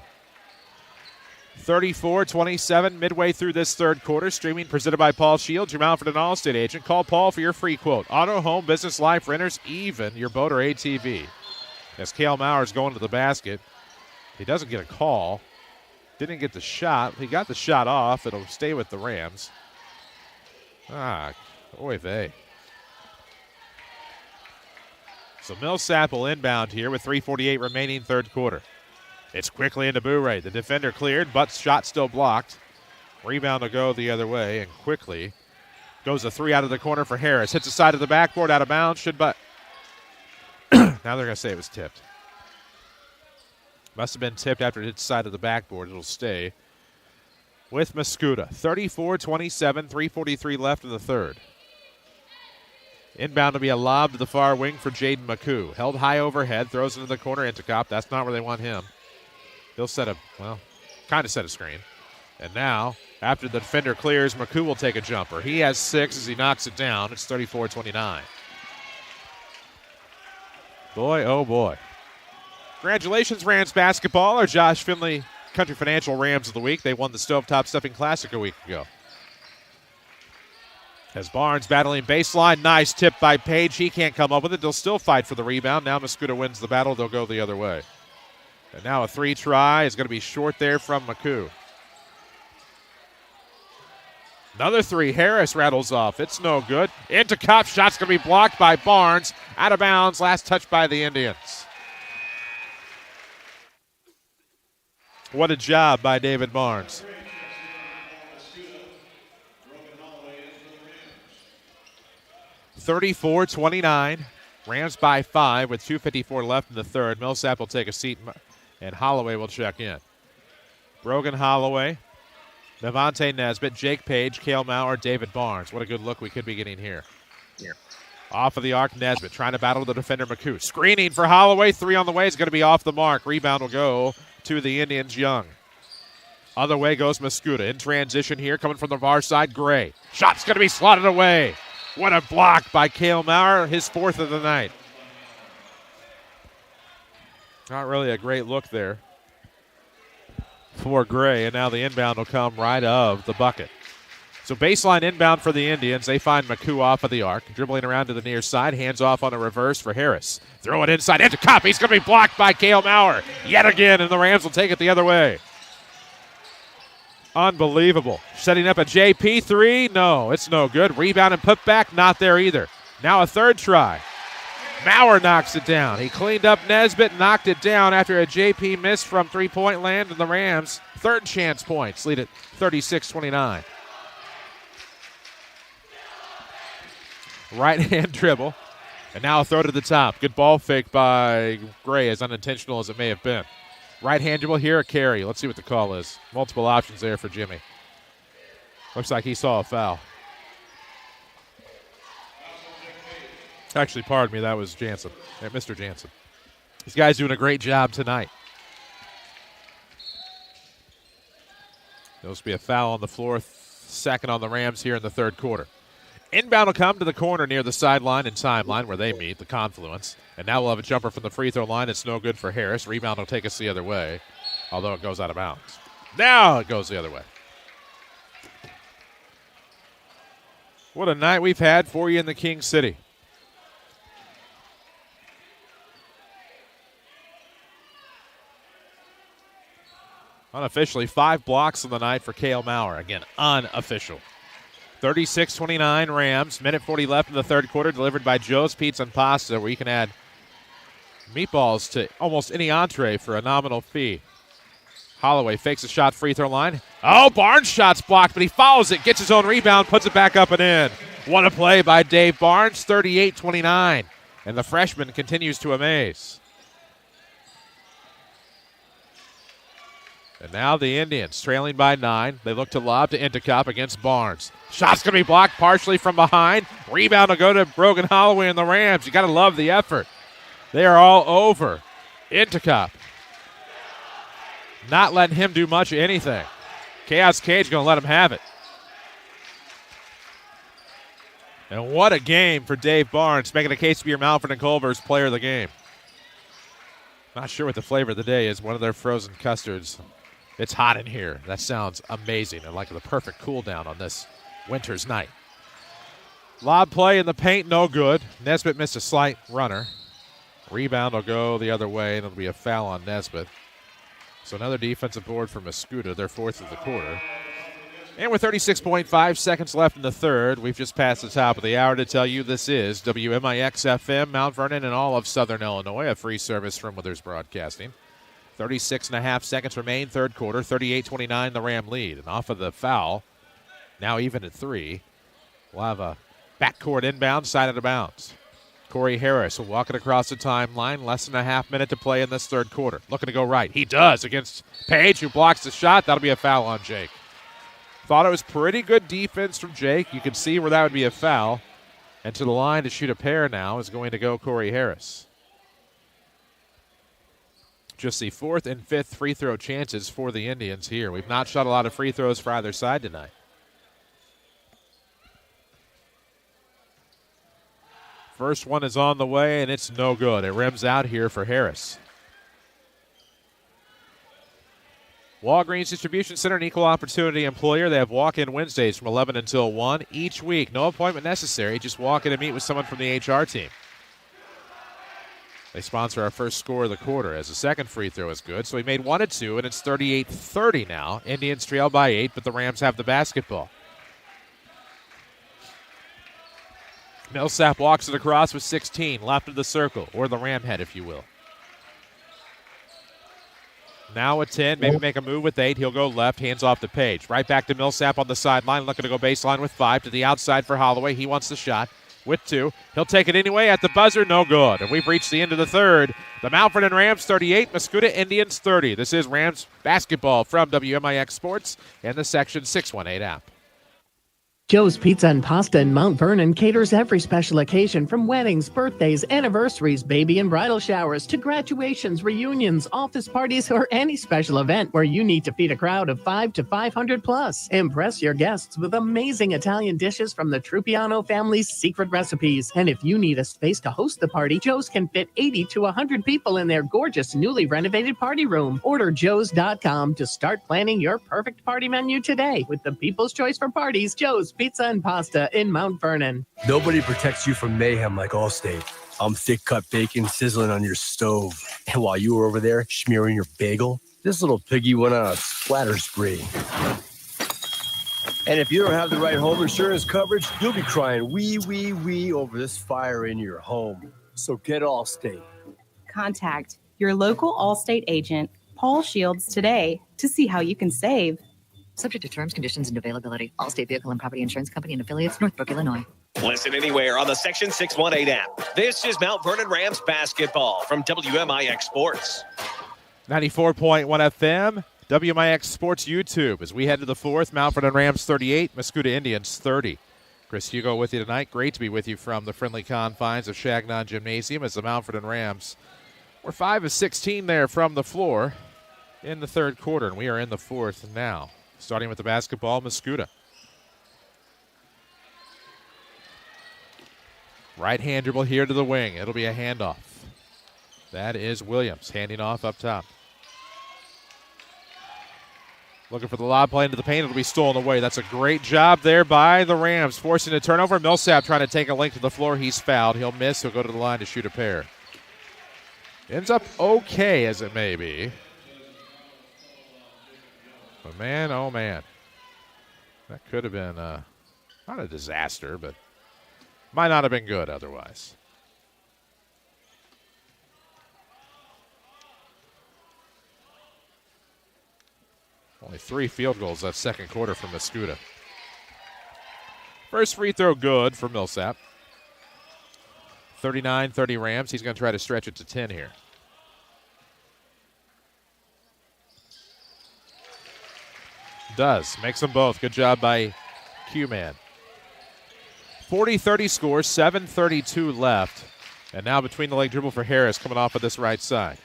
34-27 midway through this third quarter. Streaming presented by Paul Shields, your Mount Vernon Allstate agent. Call Paul for your free quote. Auto, home, business, life, renters, even your boat or ATV. As Cale Mauer's going to the basket, he doesn't get a call. Didn't get the shot. He got the shot off. It'll stay with the Rams. Oy vey. So Millsap will inbound here with 3:48 remaining third quarter. It's quickly into Bouray. The defender cleared, but shot still blocked. Rebound will go the other way, and quickly goes a 3 out of the corner for Harris. Hits the side of the backboard, out of bounds. Now they're going to say it was tipped. Must have been tipped after it hit the side of the backboard. It'll stay with Mascoutah. 34-27, 3:43 left in the third. Inbound to be a lob to the far wing for Jaden McCoo. Held high overhead, throws into the corner into Cop. That's not where they want him. He'll set a screen. And now, after the defender clears, McCoo will take a jumper. He has 6 as he knocks it down. It's 34-29. Boy, oh boy. Congratulations, Rams basketball. Our Josh Finley Country Financial Rams of the Week. They won the Stovetop Stuffing Classic a week ago. As Barnes battling baseline. Nice tip by Page. He can't come up with it. They'll still fight for the rebound. Now Mascoutah wins the battle. They'll go the other way. And now a 3 try is going to be short there from McCoo. Another 3. Harris rattles off. It's no good. Into Cup. Shot's going to be blocked by Barnes. Out of bounds. Last touch by the Indians. What a job by David Barnes. (34-29). Rams by 5 with 2:54 left in the third. Millsap will take a seat, and Holloway will check in. Brogan Holloway, Devontae Nesbitt, Jake Page, Cale Maurer, David Barnes. What a good look we could be getting here. Off of the arc, Nesbitt trying to battle the defender McCoo. Screening for Holloway. 3 on the way is going to be off the mark. Rebound will go to the Indians. Young. Other way goes Mascoutah. In transition here, coming from the far side, Gray. Shot's going to be slotted away. What a block by Cale Maurer, his 4th of the night. Not really a great look there for Gray, and now the inbound will come right of the bucket. So baseline inbound for the Indians. They find McCoo off of the arc, dribbling around to the near side, hands off on a reverse for Harris. Throw it inside into Cup. He's going to be blocked by Cale Maurer yet again, and the Rams will take it the other way. Unbelievable. Setting up a JP 3. No, it's no good. Rebound and put back, not there either. Now a 3rd try. Maurer knocks it down. He cleaned up Nesbitt, knocked it down after a JP miss from three-point land, and the Rams 3rd chance points lead at 36-29. Right-hand dribble. And now a throw to the top. Good ball fake by Gray, as unintentional as it may have been. Right-hand dribble here, a carry. Let's see what the call is. Multiple options there for Jimmy. Looks like he saw a foul. Actually, pardon me, that was Jansen. Mr. Jansen. These guys doing a great job tonight. There'll be a foul on the floor, second on the Rams here in the third quarter. Inbound will come to the corner near the sideline and timeline where they meet, the confluence. And now we'll have a jumper from the free throw line. It's no good for Harris. Rebound will take us the other way, although it goes out of bounds. Now it goes the other way. What a night we've had for you in the King City. Unofficially, 5 blocks on the night for Cale Maurer. Again, unofficial. 36-29 Rams. Minute 40 left in the third quarter, delivered by Joe's Pizza and Pasta, where you can add meatballs to almost any entree for a nominal fee. Holloway fakes a shot, free throw line. Oh, Barnes' shot's blocked, but he follows it, gets his own rebound, puts it back up and in. What a play by Dave Barnes, 38-29. And the freshman continues to amaze. And now the Indians trailing by 9. They look to lob to Intikop against Barnes. Shot's going to be blocked partially from behind. Rebound will go to Brogan Holloway and the Rams. You got to love the effort. They are all over Intikop. Not letting him do much of anything. Chaos Cage going to let him have it. And what a game for Dave Barnes, making a case to be your Malford and Culver's player of the game. Not sure what the flavor of the day is. One of their frozen custards. It's hot in here. That sounds amazing and like the perfect cool down on this winter's night. Lob play in the paint, no good. Nesbitt missed a slight runner. Rebound will go the other way, and it'll be a foul on Nesbitt. So another defensive board for Mascoutah, their fourth of the quarter. And with 36.5 seconds left in the third, we've just passed the top of the hour to tell you this is WMIX-FM, Mount Vernon, and all of Southern Illinois, a free service from Withers Broadcasting. 36.5 seconds remain, third quarter, 38-29 the Ram lead. And off of the foul, now even at 3, we'll have a backcourt inbound, side out of bounds. Corey Harris will walk it across the timeline. Less than a half minute to play in this third quarter. Looking to go right. He does against Page, who blocks the shot. That'll be a foul on Jake. Thought it was pretty good defense from Jake. You can see where that would be a foul. And to the line to shoot a pair now is going to go Corey Harris. Just the fourth and fifth free throw chances for the Indians here. We've not shot a lot of free throws for either side tonight. First one is on the way, and it's no good. It rims out here for Harris. Walgreens Distribution Center, an equal opportunity employer. They have walk-in Wednesdays from 11 until 1 each week. No appointment necessary. Just walk in and meet with someone from the HR team. They sponsor our first score of the quarter as the second free throw is good. So he made 1 of 2, and it's 38-30 now. Indians trail by 8, but the Rams have the basketball. Millsap walks it across with 16, left of the circle, or the Ram head, if you will. Now at 10, maybe make a move with 8. He'll go left, hands off the Page. Right back to Millsap on the sideline, looking to go baseline with 5 to the outside for Holloway. He wants the shot with 2. He'll take it anyway at the buzzer, no good. And we've reached the end of the third. The Mount Vernon Rams 38, Mascoutah Indians 30. This is Rams basketball from WMIX Sports and the Section 618 app. Joe's Pizza and Pasta in Mount Vernon caters every special occasion from weddings, birthdays, anniversaries, baby and bridal showers to graduations, reunions, office parties, or any special event where you need to feed a crowd of 5 to 500 plus. Impress your guests with amazing Italian dishes from the Trupiano family's secret recipes. And if you need a space to host the party, Joe's can fit 80 to 100 people in their gorgeous newly renovated party room. Order joes.com to start planning your perfect party menu today with the people's choice for parties, Joe's Pizza and Pasta in Mount Vernon. Nobody protects you from mayhem like Allstate. I'm thick-cut bacon sizzling on your stove. And while you were over there smearing your bagel, this little piggy went on a splatter spree. And if you don't have the right home insurance coverage, you'll be crying wee, wee, wee over this fire in your home. So get Allstate. Contact your local Allstate agent, Paul Shields, today to see how you can save. Subject to terms, conditions, and availability. Allstate Vehicle and Property Insurance Company and affiliates, Northbrook, Illinois. Listen anywhere on the Section 618 app. This is Mount Vernon Rams basketball from WMIX Sports. 94.1 FM, WMIX Sports YouTube. As we head to the fourth, Mount Vernon Rams 38, Mascoutah Indians 30. Chris Hugo with you tonight. Great to be with you from the friendly confines of Chagnon Gymnasium as the Mount Vernon Rams were 5 of 16 there from the floor in the third quarter, and we are in the fourth now. Starting with the basketball, Mascoutah. Right-hand dribble here to the wing. It'll be a handoff. That is Williams handing off up top. Looking for the lob play into the paint. It'll be stolen away. That's a great job there by the Rams, forcing a turnover. Millsap trying to take a link to the floor. He's fouled. He'll miss. He'll go to the line to shoot a pair. Ends up okay as it may be. But man, oh man. That could have been not a disaster, but might not have been good otherwise. Only 3 field goals that second quarter from Mascoutah. First free throw good for Millsap. 39-30 Rams. He's going to try to stretch it to 10 here. Does. Makes them both. Good job by Q-Man. 40-30 scores, 7:32 left. And now between the leg dribble for Harris coming off of this right side.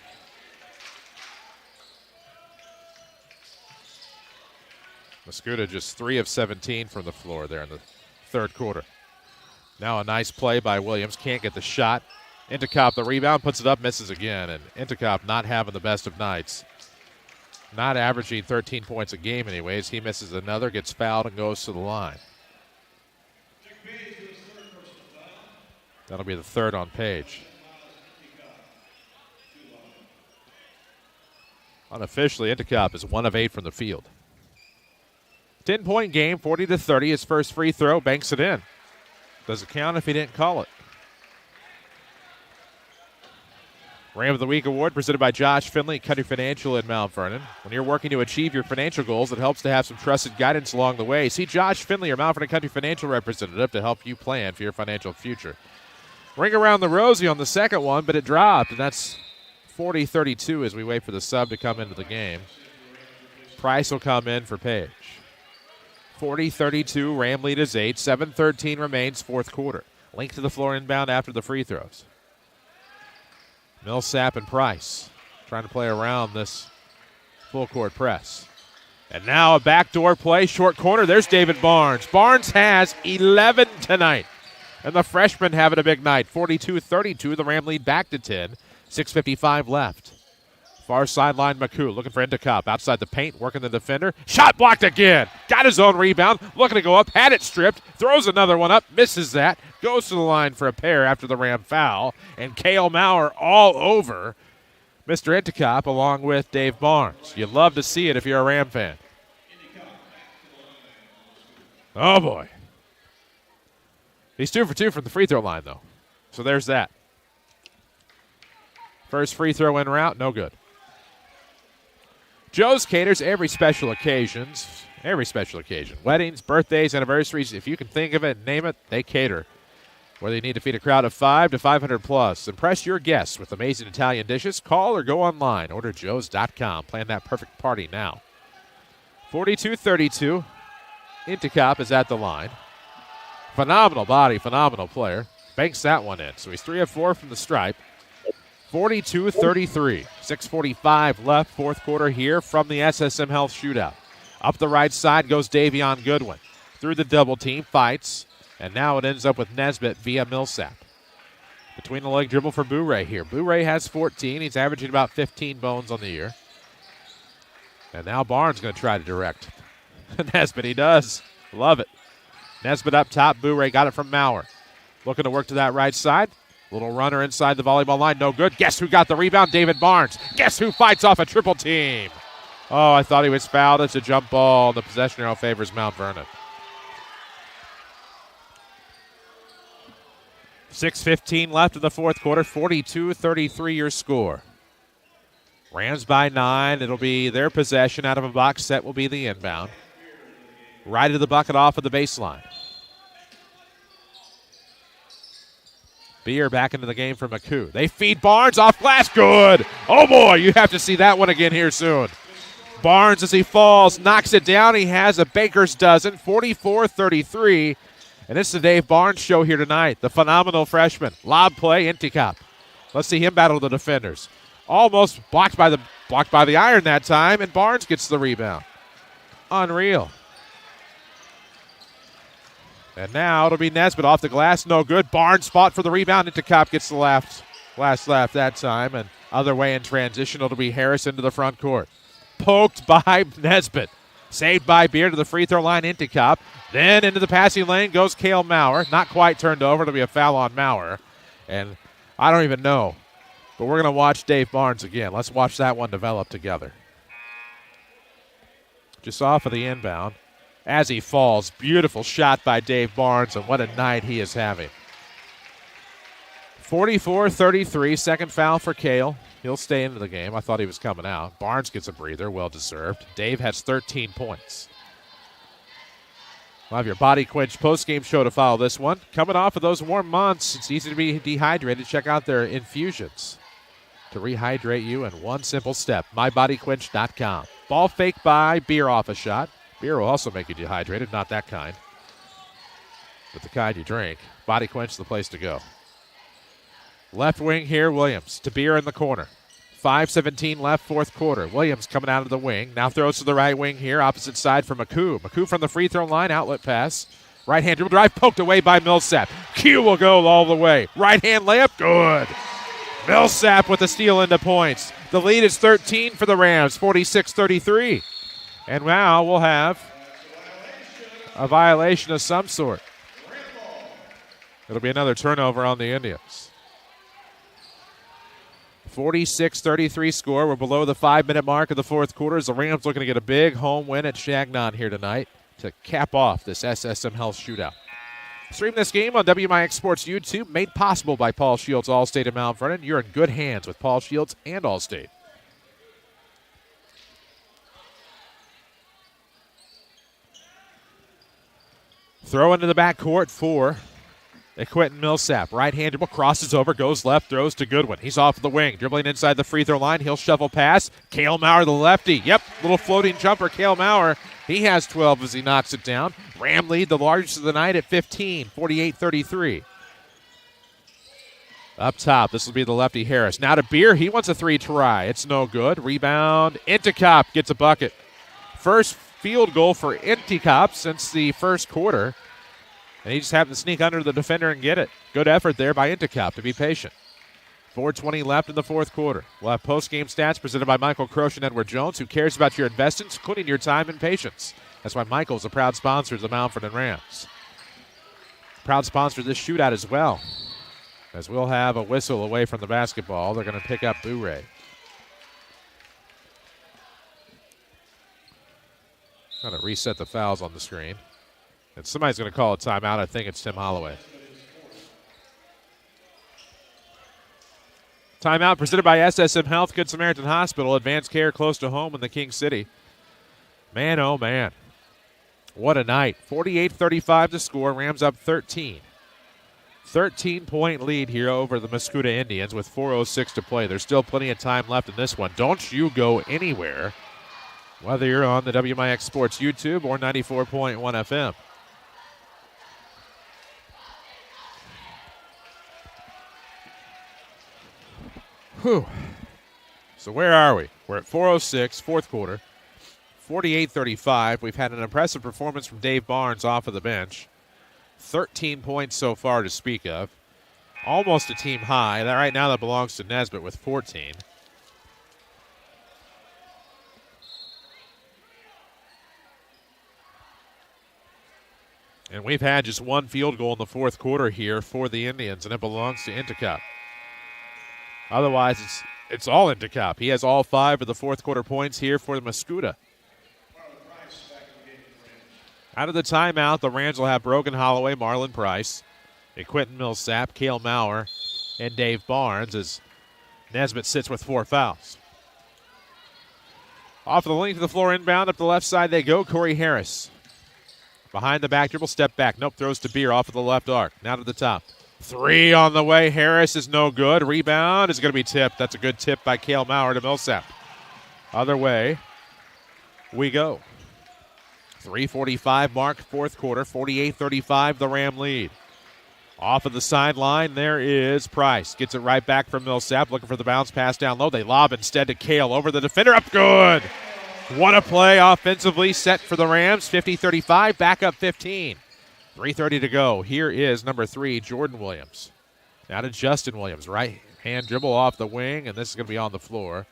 Mascoutah just 3 of 17 from the floor there in the third quarter. Now a nice play by Williams. Can't get the shot. Intikop the rebound, puts it up, misses again. And Intikop not having the best of nights. Not averaging 13 points a game anyways. He misses another, gets fouled, and goes to the line. That'll be the third on Page. Unofficially, Intikop is 1 of 8 from the field. 10-point game, 40-30. His first free throw, banks it in. Does it count if he didn't call it? Ram of the Week award presented by Josh Finley, Country Financial in Mount Vernon. When you're working to achieve your financial goals, it helps to have some trusted guidance along the way. See Josh Finley, your Mount Vernon Country Financial representative, to help you plan for your financial future. Ring around the rosy on the second one, but it dropped, and that's 40-32 as we wait for the sub to come into the game. Price will come in for Page. 40-32, Ram lead is 8. 7:13 remains, fourth quarter. Link to the floor inbound after the free throws. Millsap and Price trying to play around this full court press. And now a backdoor play, short corner. There's David Barnes. Barnes has 11 tonight. And the freshmen having a big night. 42-32, the Ram lead back to 10. 6:55 left. Far sideline, Maku looking for Intikop. Outside the paint, working the defender. Shot blocked again. Got his own rebound. Looking to go up. Had it stripped. Throws another one up. Misses that. Goes to the line for a pair after the Ram foul. And Cale Maurer all over Mr. Intikop along with Dave Barnes. You love to see it if you're a Ram fan. Oh, boy. He's 2 for 2 from the free throw line, though. So there's that. First free throw en route, no good. Joe's caters every special occasion. Weddings, birthdays, anniversaries, if you can think of it, name it, they cater. Whether you need to feed a crowd of 5 to 500 plus, impress your guests with amazing Italian dishes, call or go online. Order joes.com. Plan that perfect party now. 42-32. Intikop is at the line. Phenomenal body, phenomenal player. Banks that one in. So he's 3 of 4 from the stripe. 42-33. 6:45 left, fourth quarter here from the SSM Health shootout. Up the right side goes Davion Goodwin. Through the double team, fights, and now it ends up with Nesbitt via Millsap. Between the leg dribble for Bourret here. Bourret has 14. He's averaging about 15 bones on the year. And now Barnes going to try to direct. Nesbitt, he does. Love it. Nesbitt up top. Bourret got it from Maurer. Looking to work to that right side. Little runner inside the volleyball line. No good. Guess who got the rebound? David Barnes. Guess who fights off a triple team? Oh, I thought he was fouled. It's a jump ball. The possession arrow favors Mount Vernon. 6:15 left in the fourth quarter. 42-33 your score. Rams by 9. It'll be their possession. Out of a box set will be the inbound. Right to the bucket off of the baseline. Beer back into the game for Maku. They feed Barnes off glass. Good. Oh, boy, you have to see that one again here soon. Barnes, as he falls, knocks it down. He has a baker's dozen, 44-33. And it's the Dave Barnes show here tonight. The phenomenal freshman. Lob play, Intikop. Let's see him battle the defenders. Almost blocked by the iron that time, and Barnes gets the rebound. Unreal. And now it'll be Nesbitt off the glass. No good. Barnes fought for the rebound. Intikop gets the last laugh that time. And other way in transition, it'll be Harris into the front court. Poked by Nesbitt. Saved by Beer to the free throw line. Intikop. Then into the passing lane goes Cale Maurer. Not quite turned over. It'll be a foul on Maurer. And I don't even know. But we're going to watch Dave Barnes again. Let's watch that one develop together. Just off of the inbound. As he falls, beautiful shot by Dave Barnes, and what a night he is having. 44-33, second foul for Cale. He'll stay into the game. I thought he was coming out. Barnes gets a breather, well-deserved. Dave has 13 points. We'll have your Body Quench postgame show to follow this one. Coming off of those warm months, it's easy to be dehydrated. Check out their infusions to rehydrate you in one simple step. MyBodyQuench.com. Ball fake by Beer off a shot. Beer will also make you dehydrated, not that kind, but the kind you drink. Body Quench is the place to go. Left wing here, Williams to Beer in the corner. 5:17 left, fourth quarter. Williams coming out of the wing. Now throws to the right wing here, opposite side for McCoo. McCoo from the free throw line, outlet pass. Right-hand dribble drive, poked away by Millsap. Q will go all the way. Right-hand layup, good. Millsap with the steal into points. The lead is 13 for the Rams, 46-33. And now we'll have a violation of some sort. It'll be another turnover on the Indians. 46-33 score. We're below the 5-minute mark of the fourth quarter as the Rams looking to get a big home win at Chagnon here tonight to cap off this SSM Health shootout. Stream this game on WMIX Sports YouTube, made possible by Paul Shields, Allstate of Mount Vernon. You're in good hands with Paul Shields and Allstate. Throw into the backcourt for Quentin Millsap. Right-hand dribble, crosses over, goes left, throws to Goodwin. He's off the wing, dribbling inside the free throw line. He'll shovel pass. Cale Maurer, the lefty. Yep, little floating jumper. Cale Maurer, he has 12 as he knocks it down. Ram lead, the largest of the night at 15, 48-33. Up top, this will be the lefty Harris. Now to Beer, he wants a three try. It's no good. Rebound, Intikop gets a bucket. First field goal for Intikop since the first quarter. And he just happened to sneak under the defender and get it. Good effort there by Intikop to be patient. 4:20 left in the fourth quarter. We'll have post-game stats presented by Michael Croce and Edward Jones, who cares about your investments, including your time and patience. That's why Michael's a proud sponsor of the Mount Vernon Rams. Proud sponsor of this shootout as well, as we'll have a whistle away from the basketball. They're going to pick up Boo-Ray. Got to reset the fouls on the screen. And somebody's going to call a timeout. I think it's Tim Holloway. Timeout presented by SSM Health, Good Samaritan Hospital, advanced care close to home in the King City. Man, oh man. What a night. 48-35 to score. Rams up 13. 13-point lead here over the Mascoutah Indians with 4:06 to play. There's still plenty of time left in this one. Don't you go anywhere, whether you're on the WMIX Sports YouTube or 94.1 FM. Whew. So where are we? We're at 4:06, fourth quarter, 48-35. We've had an impressive performance from Dave Barnes off of the bench. 13 points so far to speak of. Almost a team high. That right now that belongs to Nesbitt with 14. And we've had just one field goal in the fourth quarter here for the Indians, and it belongs to Intikop. Otherwise, it's all Intikop. He has all 5 of the fourth quarter points here for the Mascoutah. Out of the timeout, the Rams will have Brogan Holloway, Marlon Price, and Quentin Millsap, Cale Maurer, and Dave Barnes as Nesbitt sits with 4 fouls. Off of the length of the floor inbound, up the left side they go. Corey Harris. Behind the back dribble, step back. Nope, throws to Beer off of the left arc. Now to the top. 3 on the way. Harris is no good. Rebound is going to be tipped. That's a good tip by Cale Maurer to Millsap. Other way we go. 3:45 mark, fourth quarter. 48-35, the Ram lead. Off of the sideline, there is Price. Gets it right back from Millsap. Looking for the bounce pass down low. They lob instead to Cale over the defender. Up good. What a play offensively set for the Rams. 50-35, back up 15. 3:30 to go. Here is number 3, Jordan Williams. Now to Justin Williams. Right hand dribble off the wing, and this is going to be on the floor.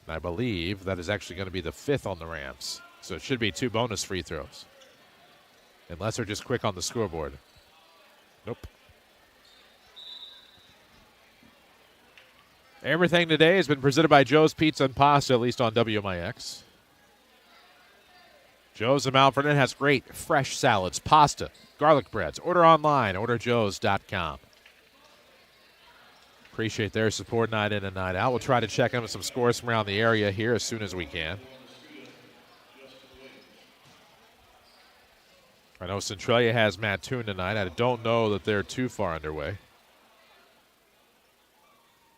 And I believe that is actually going to be the 5th on the Rams. So it should be 2 bonus free throws. Unless they're just quick on the scoreboard. Nope. Everything today has been presented by Joe's Pizza and Pasta, at least on WMIX. Joe's in Mount Vernon has great fresh salads, pasta, garlic breads. Order online, orderjoes.com. Appreciate their support night in and night out. We'll try to check in with some scores from around the area here as soon as we can. I know Centralia has Mattoon tonight. I don't know that they're too far underway.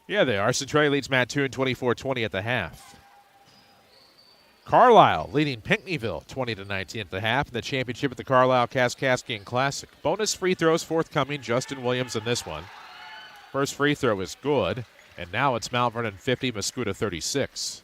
Yeah, they are. Centralia leads Mattoon 24-20 at the half. Carlisle leading Pinckneyville 20-19 at the half in the championship at the Carlisle Kaskaskia Classic. Bonus free throws forthcoming. Justin Williams in this one. First free throw is good, and now it's Mount Vernon 50, Mascoutah 36.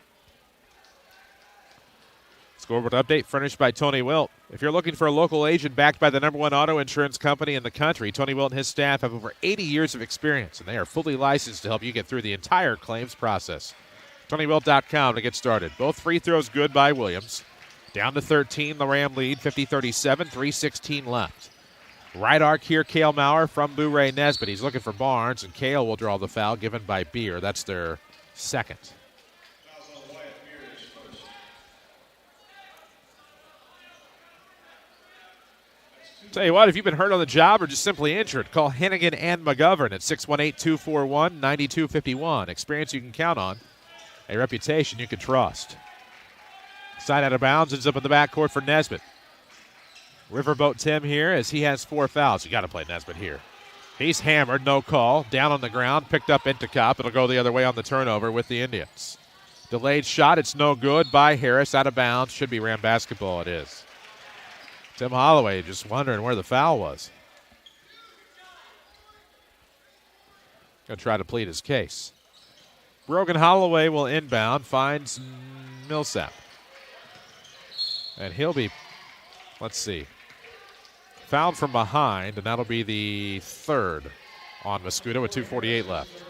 Scoreboard update furnished by Tony Wilt. If you're looking for a local agent backed by the #1 auto insurance company in the country, Tony Wilt and his staff have over 80 years of experience, and they are fully licensed to help you get through the entire claims process. TonyWilt.com to get started. Both free throws good by Williams. Down to 13, the Ram lead, 50-37, 3:16 left. Right arc here, Cale Maurer from Boo Ray Nesbitt. He's looking for Barnes, and Cale will draw the foul given by Beer. That's their second. Tell you what, if you've been hurt on the job or just simply injured, call Hennigan and McGovern at 618-241-9251. Experience you can count on. A reputation you can trust. Side out of bounds, ends up in the backcourt for Nesbitt. Riverboat Tim here as he has 4 fouls. You got to play Nesbitt here. He's hammered, no call. Down on the ground, picked up into Cop. It'll go the other way on the turnover with the Indians. Delayed shot, it's no good by Harris. Out of bounds, should be Ram basketball, it is. Tim Holloway just wondering where the foul was. Going to try to plead his case. Brogan Holloway will inbound, finds Millsap. And he'll be, let's see, fouled from behind, and that'll be the 3rd on Mascoutah with 2:48 left.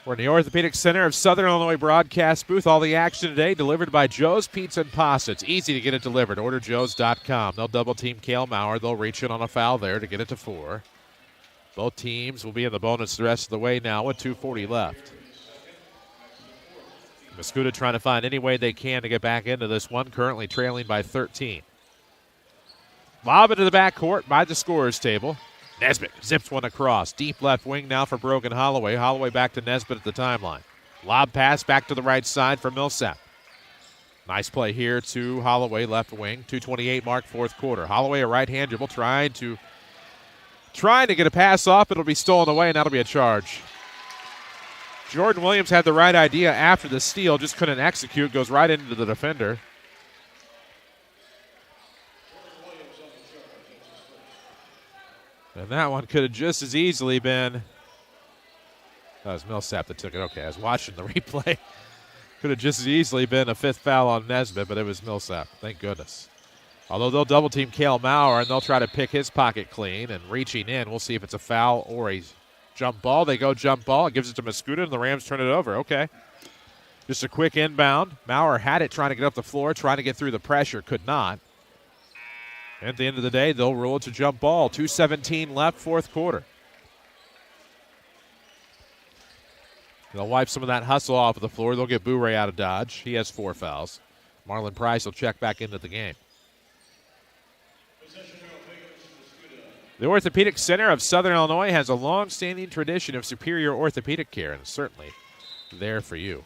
We're in the Orthopedic Center of Southern Illinois broadcast booth. All the action today delivered by Joe's Pizza and Pasta. It's easy to get it delivered. OrderJoes.com. They'll double-team Cale Maurer. They'll reach in on a foul there to get it to 4. Both teams will be in the bonus the rest of the way now with 2:40 left. Mascoutah trying to find any way they can to get back into this one, currently trailing by 13. Lob into the backcourt by the scorer's table. Nesbitt zips one across. Deep left wing now for Brogan Holloway. Holloway back to Nesbitt at the timeline. Lob pass back to the right side for Millsap. Nice play here to Holloway, left wing. 2:28 mark, 4th quarter. Holloway, a right-hand dribble, trying to get a pass off. It'll be stolen away, and that'll be a charge. Jordan Williams had the right idea after the steal, just couldn't execute. Goes right into the defender. And that one could have just as easily been. That was Millsap that took it. Okay, I was watching the replay. Could have just as easily been a 5th foul on Nesbitt, but it was Millsap. Thank goodness. Although they'll double-team Cale Maurer, and they'll try to pick his pocket clean. And reaching in, we'll see if it's a foul or a jump ball. They go jump ball. It gives it to Mascoutah, and the Rams turn it over. Okay. Just a quick inbound. Maurer had it trying to get up the floor, trying to get through the pressure. Could not. At the end of the day, they'll rule it to jump ball. 2:17 left, 4th quarter. They'll wipe some of that hustle off of the floor. They'll get Boo Ray out of Dodge. He has 4 fouls. Marlon Price will check back into the game. The Orthopedic Center of Southern Illinois has a long-standing tradition of superior orthopedic care, and certainly there for you.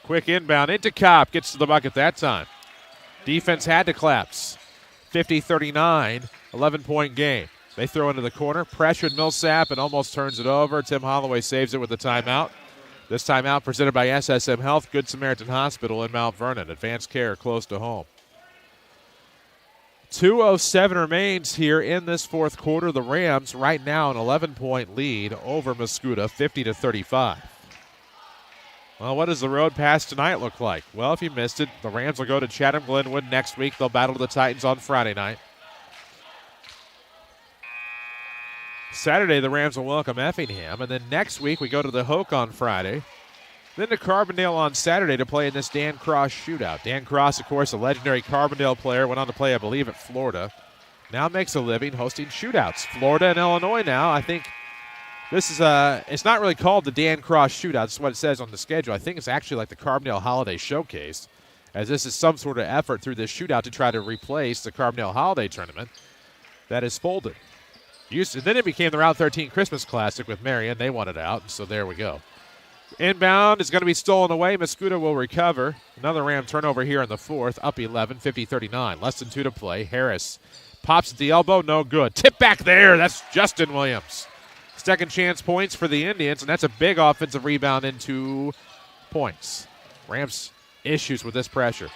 Quick inbound into Kopp. Gets to the bucket that time. Defense had to collapse. 50-39, 11-point game. They throw into the corner, pressured Millsap, and almost turns it over. Tim Holloway saves it with a timeout. This timeout presented by SSM Health, Good Samaritan Hospital in Mount Vernon. Advanced care close to home. 2:07 remains here in this fourth quarter. The Rams right now an 11-point lead over Mascoutah, 50-35. Well, what does the road pass tonight look like? Well, if you missed it, the Rams will go to Chatham-Glenwood next week. They'll battle the Titans on Friday night. Saturday, the Rams will welcome Effingham, and then next week we go to the Hoke on Friday. Then to Carbondale on Saturday to play in this Dan Cross shootout. Dan Cross, of course, a legendary Carbondale player, went on to play, I believe, at Florida. Now makes a living hosting shootouts. Florida and Illinois now. I think this is it's not really called the Dan Cross shootout. That's what it says on the schedule. I think it's actually like the Carbondale Holiday Showcase, as this is some sort of effort through this shootout to try to replace the Carbondale Holiday Tournament that is folded. Then it became the Route 13 Christmas Classic with Marion. They won it out, so there we go. Inbound is going to be stolen away. Mascoutah will recover. Another Ram turnover here in the fourth. Up 11, 50-39. Less than 2 to play. Harris pops at the elbow. No good. Tip back there. That's Justin Williams. Second chance points for the Indians, and that's a big offensive rebound into points. Rams issues with this pressure.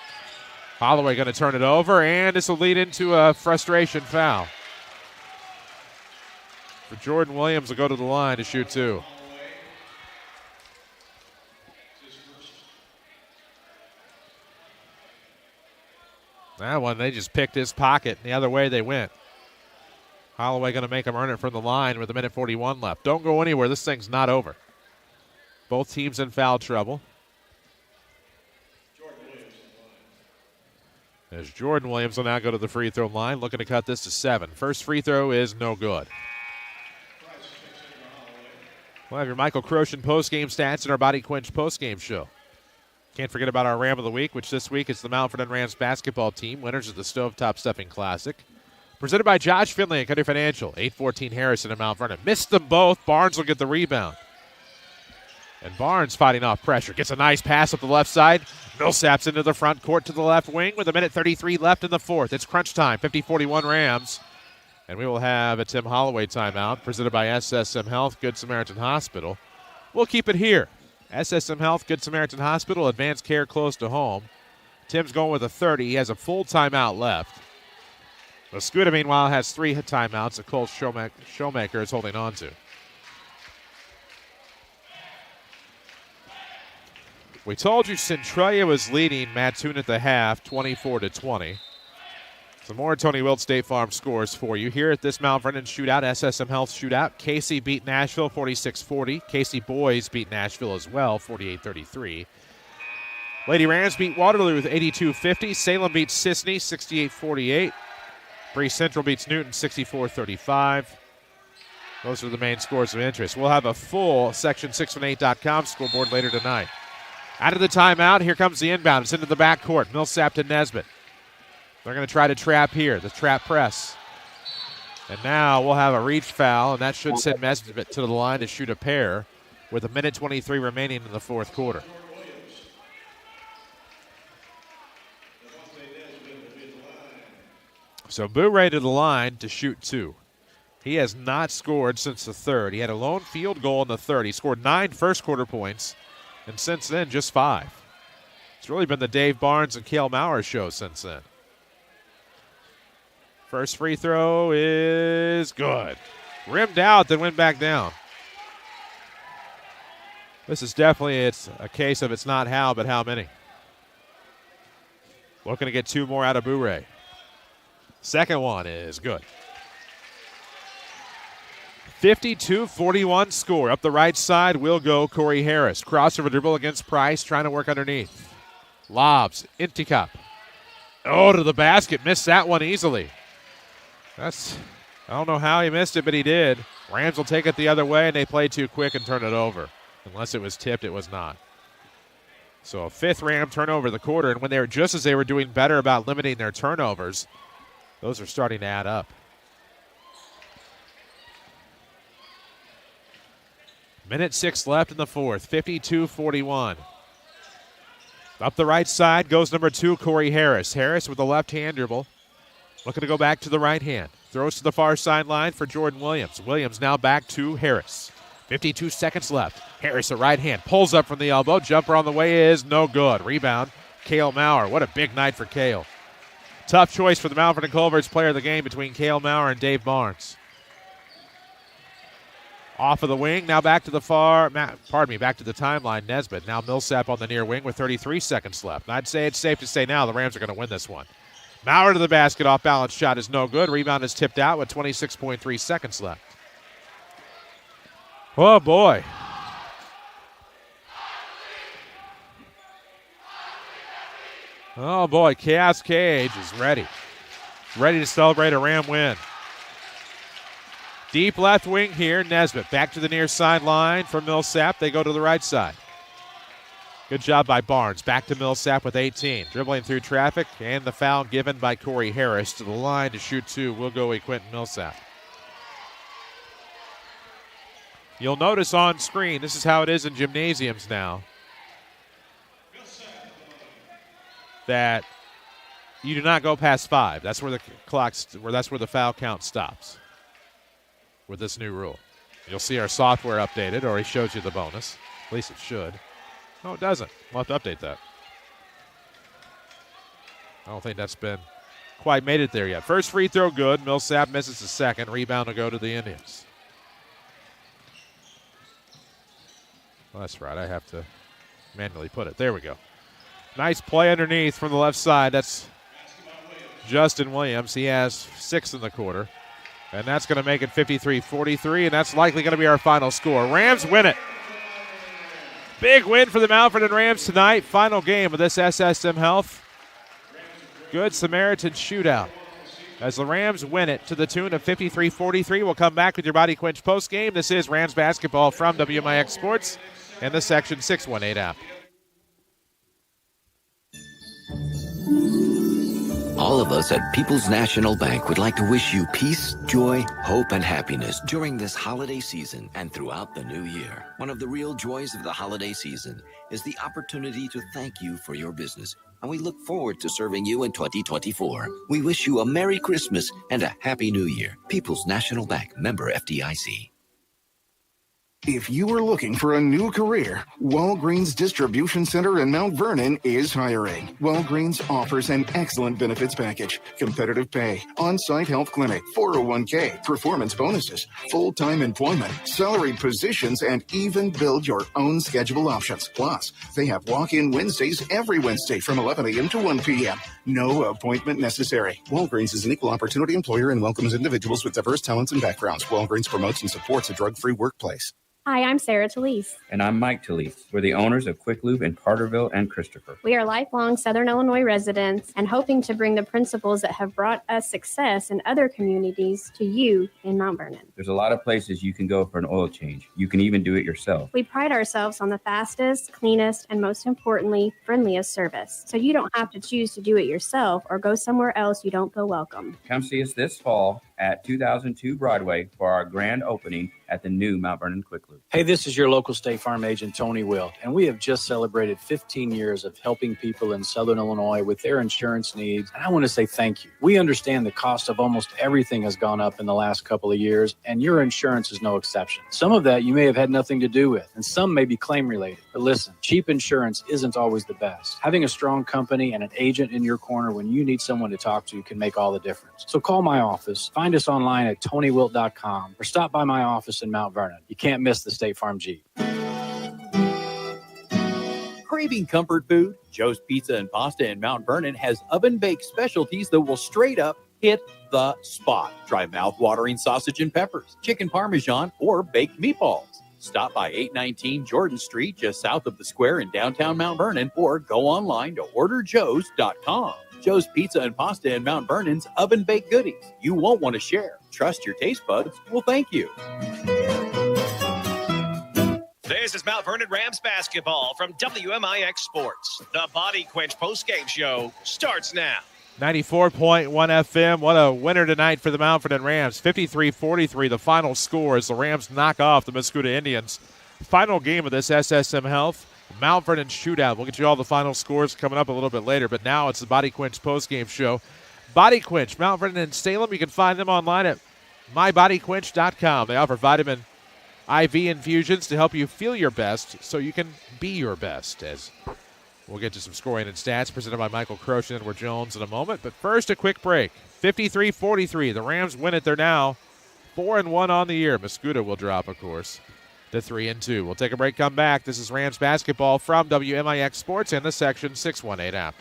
Holloway going to turn it over, and this will lead into a frustration foul. For Jordan Williams will go to the line to shoot 2. That one, they just picked his pocket, and the other way they went. Holloway going to make him earn it from the line with 1:41 left. Don't go anywhere. This thing's not over. Both teams in foul trouble. As Jordan Williams will now go to the free throw line, looking to cut this to 7. First free throw is no good. We'll have your Michael Crochin postgame stats in our Body Quench postgame show. Can't forget about our Ram of the Week, which this week is the Mount Vernon Rams basketball team, winners of the Stovetop Stuffing Classic. Presented by Josh Finley at Country Financial. 8-14 Harrison and Mount Vernon. Missed them both. Barnes will get the rebound. And Barnes fighting off pressure. Gets a nice pass up the left side. Millsaps into the front court to the left wing with 1:33 left in the fourth. It's crunch time. 50-41 Rams. And we will have a Tim Holloway timeout presented by SSM Health, Good Samaritan Hospital. We'll keep it here. SSM Health, Good Samaritan Hospital, advanced care close to home. Tim's going with a 30. He has a full timeout left. Mascoutah, meanwhile, has 3 timeouts that Cole Showmaker is holding on to. We told you Centralia was leading Mattoon at the half, 24-20. Some more Tony Wilt State Farm scores for you here at this Mount Vernon shootout, SSM Health shootout. Casey beat Nashville 46-40. Casey boys beat Nashville as well, 48-33. Lady Rams beat Waterloo with 82-50. Salem beats Sisney 68-48. Bree Central beats Newton 64-35. Those are the main scores of interest. We'll have a full Section618.com scoreboard later tonight. Out of the timeout, here comes the inbound. It's into the backcourt. Millsap to Nesbitt. They're going to try to trap here, the trap press. And now we'll have a reach foul, and that should send Nesbitt to the line to shoot a pair with 1:23 remaining in the fourth quarter. So Bouray to the line to shoot 2. He has not scored since the third. He had a lone field goal in the third. He scored 9 first quarter points, and since then just 5. It's really been the Dave Barnes and Cale Maurer show since then. First free throw is good. Rimmed out, then went back down. This is definitely it's a case of it's not how, but how many. Looking to get 2 more out of Bouray. Second one is good. 52-41 score. Up the right side will go Corey Harris. Crossover dribble against Price, trying to work underneath. Lobs, Intikop. Oh, to the basket. Missed that one easily. I don't know how he missed it, but he did. Rams will take it the other way, and they play too quick and turn it over. Unless it was tipped, it was not. So a 5th Ram turnover of the quarter, and when they were doing better about limiting their turnovers, those are starting to add up. Minute 6 left in the fourth, 52-41. Up the right side goes number 2, Corey Harris. Harris with a left-hand dribble. Looking to go back to the right hand. Throws to the far sideline for Jordan Williams. Williams now back to Harris. 52 seconds left. Harris, a right hand, pulls up from the elbow. Jumper on the way is no good. Rebound, Cale Maurer. What a big night for Cale. Tough choice for the Mount Vernon Culver's player of the game between Cale Maurer and Dave Barnes. Off of the wing, now back to the back to the timeline, Nesbitt. Now Millsap on the near wing with 33 seconds left. And I'd say it's safe to say now the Rams are going to win this one. Maurer to the basket, off balance shot is no good. Rebound is tipped out with 26.3 seconds left. Oh boy. Oh boy, Chaos Cage is ready. Ready to celebrate a Ram win. Deep left wing here, Nesbitt. Back to the near sideline from Millsap. They go to the right side. Good job by Barnes. Back to Millsap with 18. Dribbling through traffic, and the foul given by Corey Harris. To the line to shoot two will go Quentin Millsap. You'll notice on screen, this is how it is in gymnasiums now, that you do not go past 5. That's where that's where the foul count stops with this new rule. You'll see our software updated, or he shows you the bonus. At least it should. No, it doesn't. We'll have to update that. I don't think that's been quite made it there yet. First free throw good. Millsap misses the second. Rebound will go to the Indians. Well, that's right. I have to manually put it. There we go. Nice play underneath from the left side. That's Justin Williams. He has 6 in the quarter. And that's going to make it 53-43, and that's likely going to be our final score. Rams win it. Big win for the Mount Vernon Rams tonight. Final game of this SSM Health Good Samaritan shootout. As the Rams win it to the tune of 53-43. We'll come back with your Body Quench postgame. This is Rams basketball from WMIX Sports and the Section 618 app. All of us at People's National Bank would like to wish you peace, joy, hope, and happiness during this holiday season and throughout the new year. One of the real joys of the holiday season is the opportunity to thank you for your business, and we look forward to serving you in 2024. We wish you a Merry Christmas and a Happy New Year. People's National Bank, member FDIC. If you are looking for a new career, Walgreens Distribution Center in Mount Vernon is hiring. Walgreens offers an excellent benefits package, competitive pay, on-site health clinic, 401k, performance bonuses, full-time employment, salaried positions, and even build your own schedule options. Plus, they have walk-in Wednesdays every Wednesday from 11 a.m. to 1 p.m. No appointment necessary. Walgreens is an equal opportunity employer and welcomes individuals with diverse talents and backgrounds. Walgreens promotes and supports a drug-free workplace. Hi, I'm Sarah Talise. And I'm Mike Talise. We're the owners of Quick Lube in Carterville and Christopher. We are lifelong Southern Illinois residents and hoping to bring the principles that have brought us success in other communities to you in Mount Vernon. There's a lot of places you can go for an oil change. You can even do it yourself. We pride ourselves on the fastest, cleanest, and most importantly, friendliest service. So you don't have to choose to do it yourself or go somewhere else you don't feel welcome. Come see us this fall at 2002 Broadway for our grand opening at the new Mount Vernon Quick Lube. Hey, this is your local State Farm agent, Tony Will, and we have just celebrated 15 years of helping people in Southern Illinois with their insurance needs, and I want to say thank you. We understand the cost of almost everything has gone up in the last couple of years, and your insurance is no exception. Some of that you may have had nothing to do with, and some may be claim-related. But listen, cheap insurance isn't always the best. Having a strong company and an agent in your corner when you need someone to talk to can make all the difference. So call my office, find us online at TonyWilt.com, or stop by my office in Mount Vernon. You can't miss the State Farm Jeep. Craving comfort food? Joe's Pizza and Pasta in Mount Vernon has oven-baked specialties that will straight up hit the spot. Try mouth-watering sausage and peppers, chicken parmesan, or baked meatballs. Stop by 819 Jordan Street, just south of the square in downtown Mount Vernon, or go online to orderjoes.com. Joe's Pizza and Pasta in Mount Vernon's oven-baked goodies you won't want to share. Trust your taste buds will thank you. This is Mount Vernon Rams basketball from WMIX Sports. The Body Quench postgame show starts now. 94.1 FM. What a winner tonight for the Mount Vernon Rams. 53-43, the final score as the Rams knock off the Mascoutah Indians. Final game of this SSM Health Mount Vernon shootout. We'll get you all the final scores coming up a little bit later, but now it's the Body Quench postgame show. Body Quench, Mount Vernon and Salem. You can find them online at mybodyquench.com. They offer vitamin IV infusions to help you feel your best so you can be your best. As We'll get to some scoring and stats presented by Michael Croce and Edward Jones in a moment. But first, a quick break. 53-43. The Rams win it. They're now 4-1 on the year. Mascoutah will drop, of course, to 3-2. We'll take a break, come back. This is Rams basketball from WMIX Sports and the Section 618 app.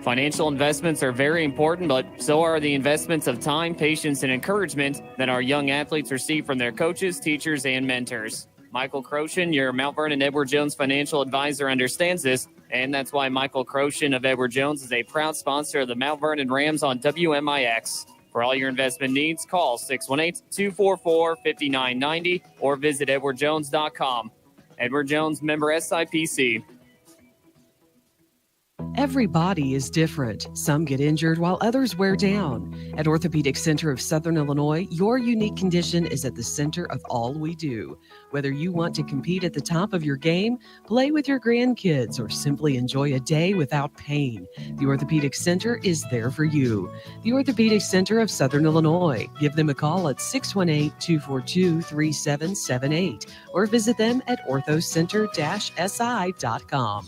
Financial investments are very important, but so are the investments of time, patience, and encouragement that our young athletes receive from their coaches, teachers, and mentors. Michael Croce, your Mount Vernon Edward Jones financial advisor, understands this, and that's why Michael Croce of Edward Jones is a proud sponsor of the Mount Vernon Rams on WMIX. For all your investment needs, call 618-244-5990 or visit edwardjones.com. Edward Jones, member SIPC. Every body is different. Some get injured while others wear down. At Orthopedic Center of Southern Illinois, your unique condition is at the center of all we do. Whether you want to compete at the top of your game, play with your grandkids, or simply enjoy a day without pain, the Orthopedic Center is there for you. The Orthopedic Center of Southern Illinois. Give them a call at 618-242-3778 or visit them at orthocenter-si.com.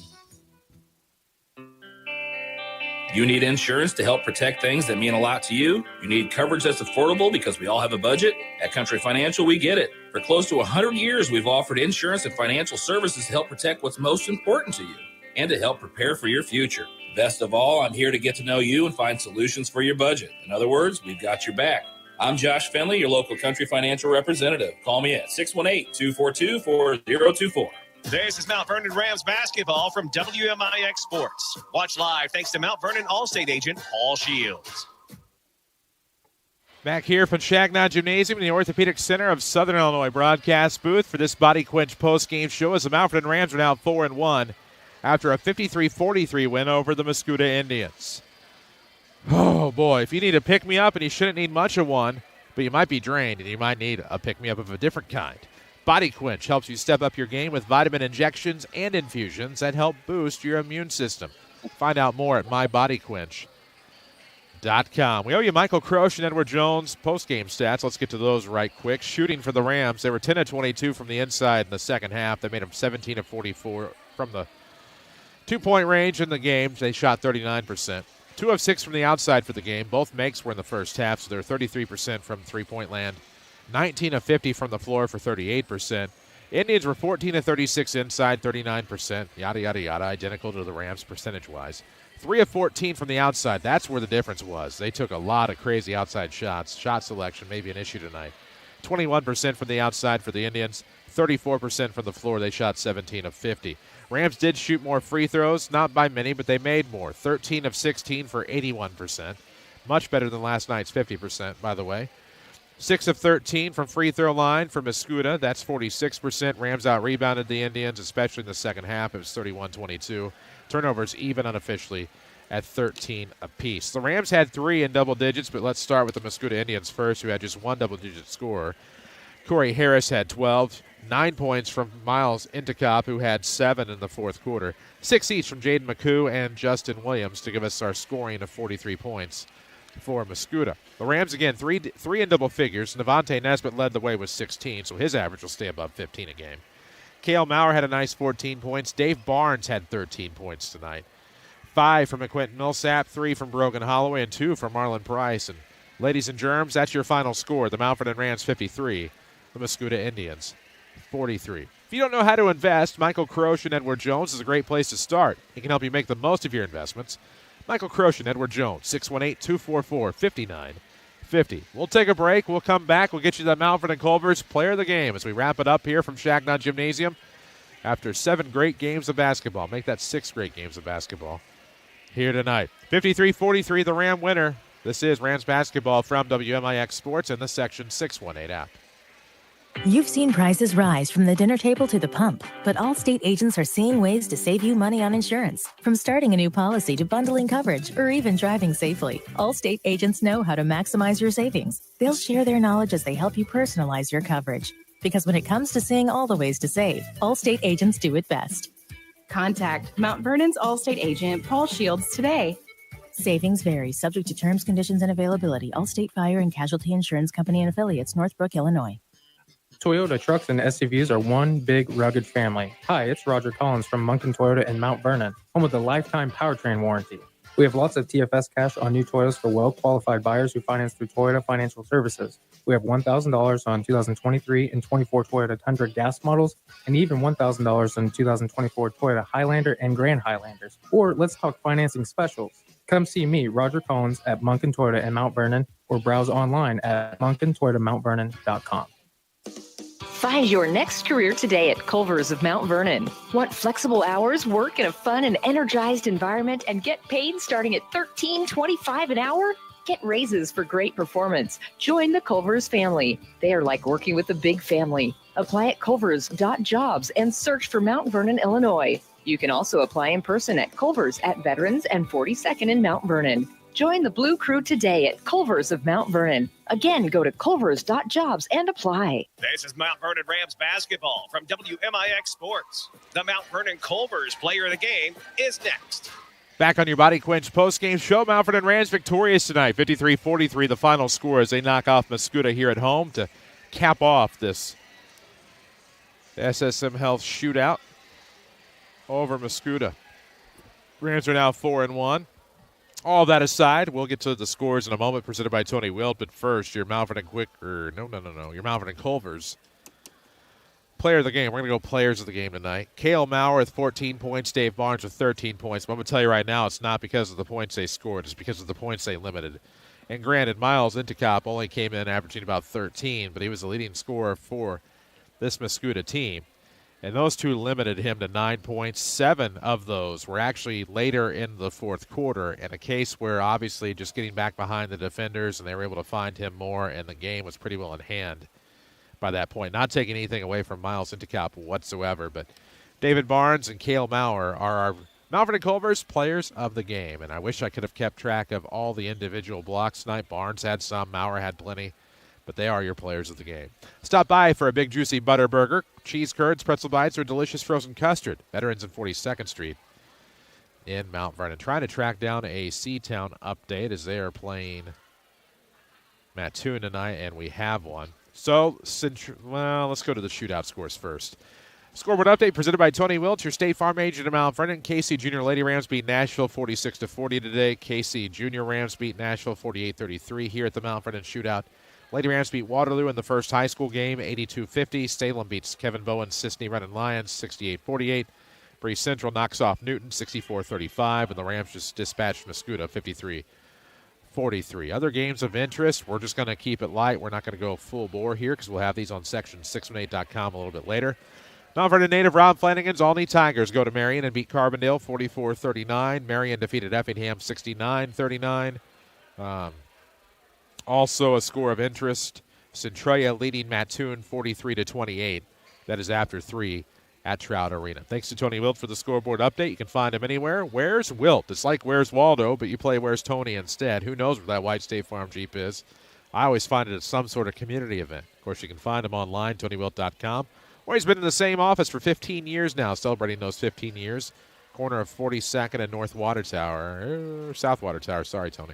You need insurance to help protect things that mean a lot to you. You need coverage that's affordable because we all have a budget. At Country Financial, we get it. For close to 100 years, we've offered insurance and financial services to help protect what's most important to you and to help prepare for your future. Best of all, I'm here to get to know you and find solutions for your budget. In other words, we've got your back. I'm Josh Finley, your local Country Financial representative. Call me at 618-242-4024. This is Mount Vernon Rams basketball from WMIX Sports. Watch live thanks to Mount Vernon Allstate agent Paul Shields. Back here from Shagnot Gymnasium in the Orthopedic Center of Southern Illinois broadcast booth for this Body Quench post-game show as the Mount Vernon Rams are now 4-1 after a 53-43 win over the Mascoutah Indians. Oh, boy, if you need a pick-me-up, and you shouldn't need much of one, but you might be drained and you might need a pick-me-up of a different kind. Body Quench helps you step up your game with vitamin injections and infusions that help boost your immune system. Find out more at mybodyquench.com. We owe you Michael Croce and Edward Jones post-game stats. Let's get to those right quick. Shooting for the Rams, they were 10 of 22 from the inside in the second half. They made them 17 of 44 from the two-point range in the game. They shot 39%. 2 of 6 from the outside for the game. Both makes were in the first half, so they're 33% from three-point land. 19 of 50 from the floor for 38%. Indians were 14 of 36 inside, 39%. Yada, yada, yada, identical to the Rams percentage-wise. 3 of 14 from the outside. That's where the difference was. They took a lot of crazy outside shots. Shot selection may be an issue tonight. 21% from the outside for the Indians. 34% from the floor. They shot 17 of 50. Rams did shoot more free throws, not by many, but they made more. 13 of 16 for 81%. Much better than last night's 50%, by the way. 6 of 13 from free throw line for Mascoutah. That's 46%. Rams out-rebounded the Indians, especially in the second half. It was 31-22. Turnovers even unofficially at 13 apiece. The Rams had 3 in double digits, but let's start with the Mascoutah Indians first, who had just 1 double-digit scorer. Corey Harris had 12. 9 points from Miles Intikop, who had 7 in the fourth quarter. 6 each from Jaden McCoo and Justin Williams to give us our scoring of 43 points for Mascoutah. The Rams, again, three in double figures. Nevontae Nesbitt led the way with 16, so his average will stay above 15 a game. Cale Maurer had a nice 14 points. Dave Barnes had 13 points tonight. 5 from McQuinton Millsap, 3 from Brogan Holloway, and 2 from Marlon Price. And ladies and germs, that's your final score. The Mount Vernon Rams 53, the Mascoutah Indians 43. If you don't know how to invest, Michael Croce and Edward Jones is a great place to start. He can help you make the most of your investments. Michael Croce and Edward Jones, 618-244-5950. We'll take a break. We'll come back. We'll get you the Mount Vernon Culver's player of the game as we wrap it up here from Shagnot Gymnasium after 7 great games of basketball. Make that 6 great games of basketball here tonight. 53-43, the Ram winner. This is Rams basketball from WMIX Sports and the Section 618 app. You've seen prices rise from the dinner table to the pump, but Allstate agents are seeing ways to save you money on insurance. From starting a new policy to bundling coverage or even driving safely, Allstate agents know how to maximize your savings. They'll share their knowledge as they help you personalize your coverage. Because when it comes to seeing all the ways to save, Allstate agents do it best. Contact Mount Vernon's Allstate agent, Paul Shields, today. Savings vary, subject to terms, conditions, and availability. Allstate Fire and Casualty Insurance Company and Affiliates, Northbrook, Illinois. Toyota trucks and SUVs are one big rugged family. Hi, it's Roger Collins from Moncton Toyota in Mount Vernon, home of the lifetime powertrain warranty. We have lots of TFS cash on new Toyotas for well-qualified buyers who finance through Toyota Financial Services. We have $1,000 on 2023 and 24 Toyota Tundra gas models, and even $1,000 on 2024 Toyota Highlander and Grand Highlanders. Or let's talk financing specials. Come see me, Roger Collins, at Moncton Toyota in Mount Vernon, or browse online at monctontoyotamountvernon.com. Find your next career today at Culver's of Mount Vernon. Want flexible hours, work in a fun and energized environment, and get paid starting at $13.25 an hour? Get raises for great performance. Join the Culver's family. They are like working with a big family. Apply at culvers.jobs and search for Mount Vernon, Illinois. You can also apply in person at Culver's at Veterans and 42nd in Mount Vernon. Join the Blue Crew today at Culver's of Mount Vernon. Again, go to culvers.jobs and apply. This is Mount Vernon Rams basketball from WMIX Sports. The Mount Vernon Culver's player of the game is next. Back on your Body Quench postgame show, Mount Vernon Rams victorious tonight, 53-43, the final score as they knock off Mascoutah here at home to cap off this SSM Health shootout over Mascoutah. Rams are now 4-1. All that aside, we'll get to the scores in a moment, presented by Tony Wilt. But first, your Mount Vernon your Mount Vernon Culver's player of the game. We're going to go players of the game tonight. Cale Maurer with 14 points, Dave Barnes with 13 points. But I'm going to tell you right now, it's not because of the points they scored. It's because of the points they limited. And granted, Miles Inticop only came in averaging about 13, but he was the leading scorer for this Mascoutah team. And those two limited him to 9 points. 7 of those were actually later in the fourth quarter, in a case where obviously just getting back behind the defenders and they were able to find him more, and the game was pretty well in hand by that point. Not taking anything away from Miles Inticop whatsoever, but David Barnes and Cale Maurer are our Mount Vernon Culver's players of the game. And I wish I could have kept track of all the individual blocks tonight. Barnes had some, Maurer had plenty. But they are your players of the game. Stop by for a big juicy butter burger, cheese curds, pretzel bites, or delicious frozen custard. Veterans and 42nd Street in Mount Vernon. Trying to track down a C-Town update as they are playing Mattoon tonight, and we have one. So, let's go to the shootout scores first. Scoreboard update presented by Tony Wilt, your State Farm agent in Mount Vernon. KC Junior Lady Rams beat Nashville 46-40 today. KC Junior Rams beat Nashville 48-33 here at the Mount Vernon shootout. Lady Rams beat Waterloo in the first high school game, 82-50. Salem beats Kevin Bowen, Sisney Running Lions, 68-48. Bree Central knocks off Newton, 64-35. And the Rams just dispatched Mascoutah, 53-43. Other games of interest, we're just going to keep it light. We're not going to go full bore here because we'll have these on section618.com a little bit later. Mount Vernon native Rob Flanagan's Alney Tigers go to Marion and beat Carbondale, 44-39. Marion defeated Effingham, 69-39. Also a score of interest, Centralia leading Mattoon 43-28. That is after 3 at Trout Arena. Thanks to Tony Wilt for the scoreboard update. You can find him anywhere. Where's Wilt? It's like Where's Waldo, but you play Where's Tony instead. Who knows where that white State Farm Jeep is? I always find it at some sort of community event. Of course, you can find him online, TonyWilt.com. Or he's been in the same office for 15 years now, celebrating those 15 years. Corner of 42nd and South Water Tower. Sorry, Tony.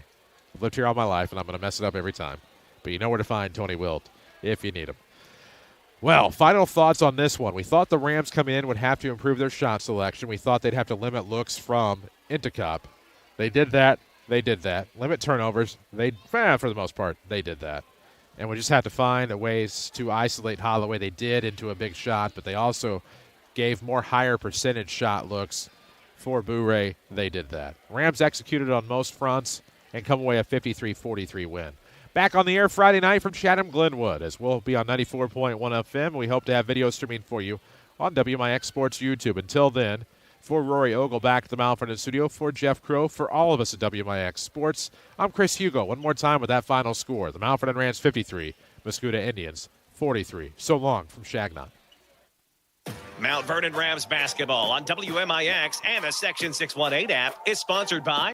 I've lived here all my life, and I'm going to mess it up every time. But you know where to find Tony Wilt if you need him. Well, final thoughts on this one. We thought the Rams coming in would have to improve their shot selection. We thought they'd have to limit looks from Inticop. They did that. Limit turnovers. For the most part, they did that. And we just have to find ways to isolate Holloway. They did into a big shot, but they also gave more higher percentage shot looks for Bourré. They did that. Rams executed on most fronts and come away a 53-43 win. Back on the air Friday night from Chatham-Glenwood, as we'll be on 94.1 FM. We hope to have video streaming for you on WMIX Sports YouTube. Until then, for Rory Ogle back at the Mount Vernon studio, for Jeff Crow, for all of us at WMIX Sports, I'm Chris Hugo. One more time with that final score. The Mount Vernon Rams 53, Mascoutah Indians 43. So long from Shagnon. Mount Vernon Rams basketball on WMIX and the Section 618 app is sponsored by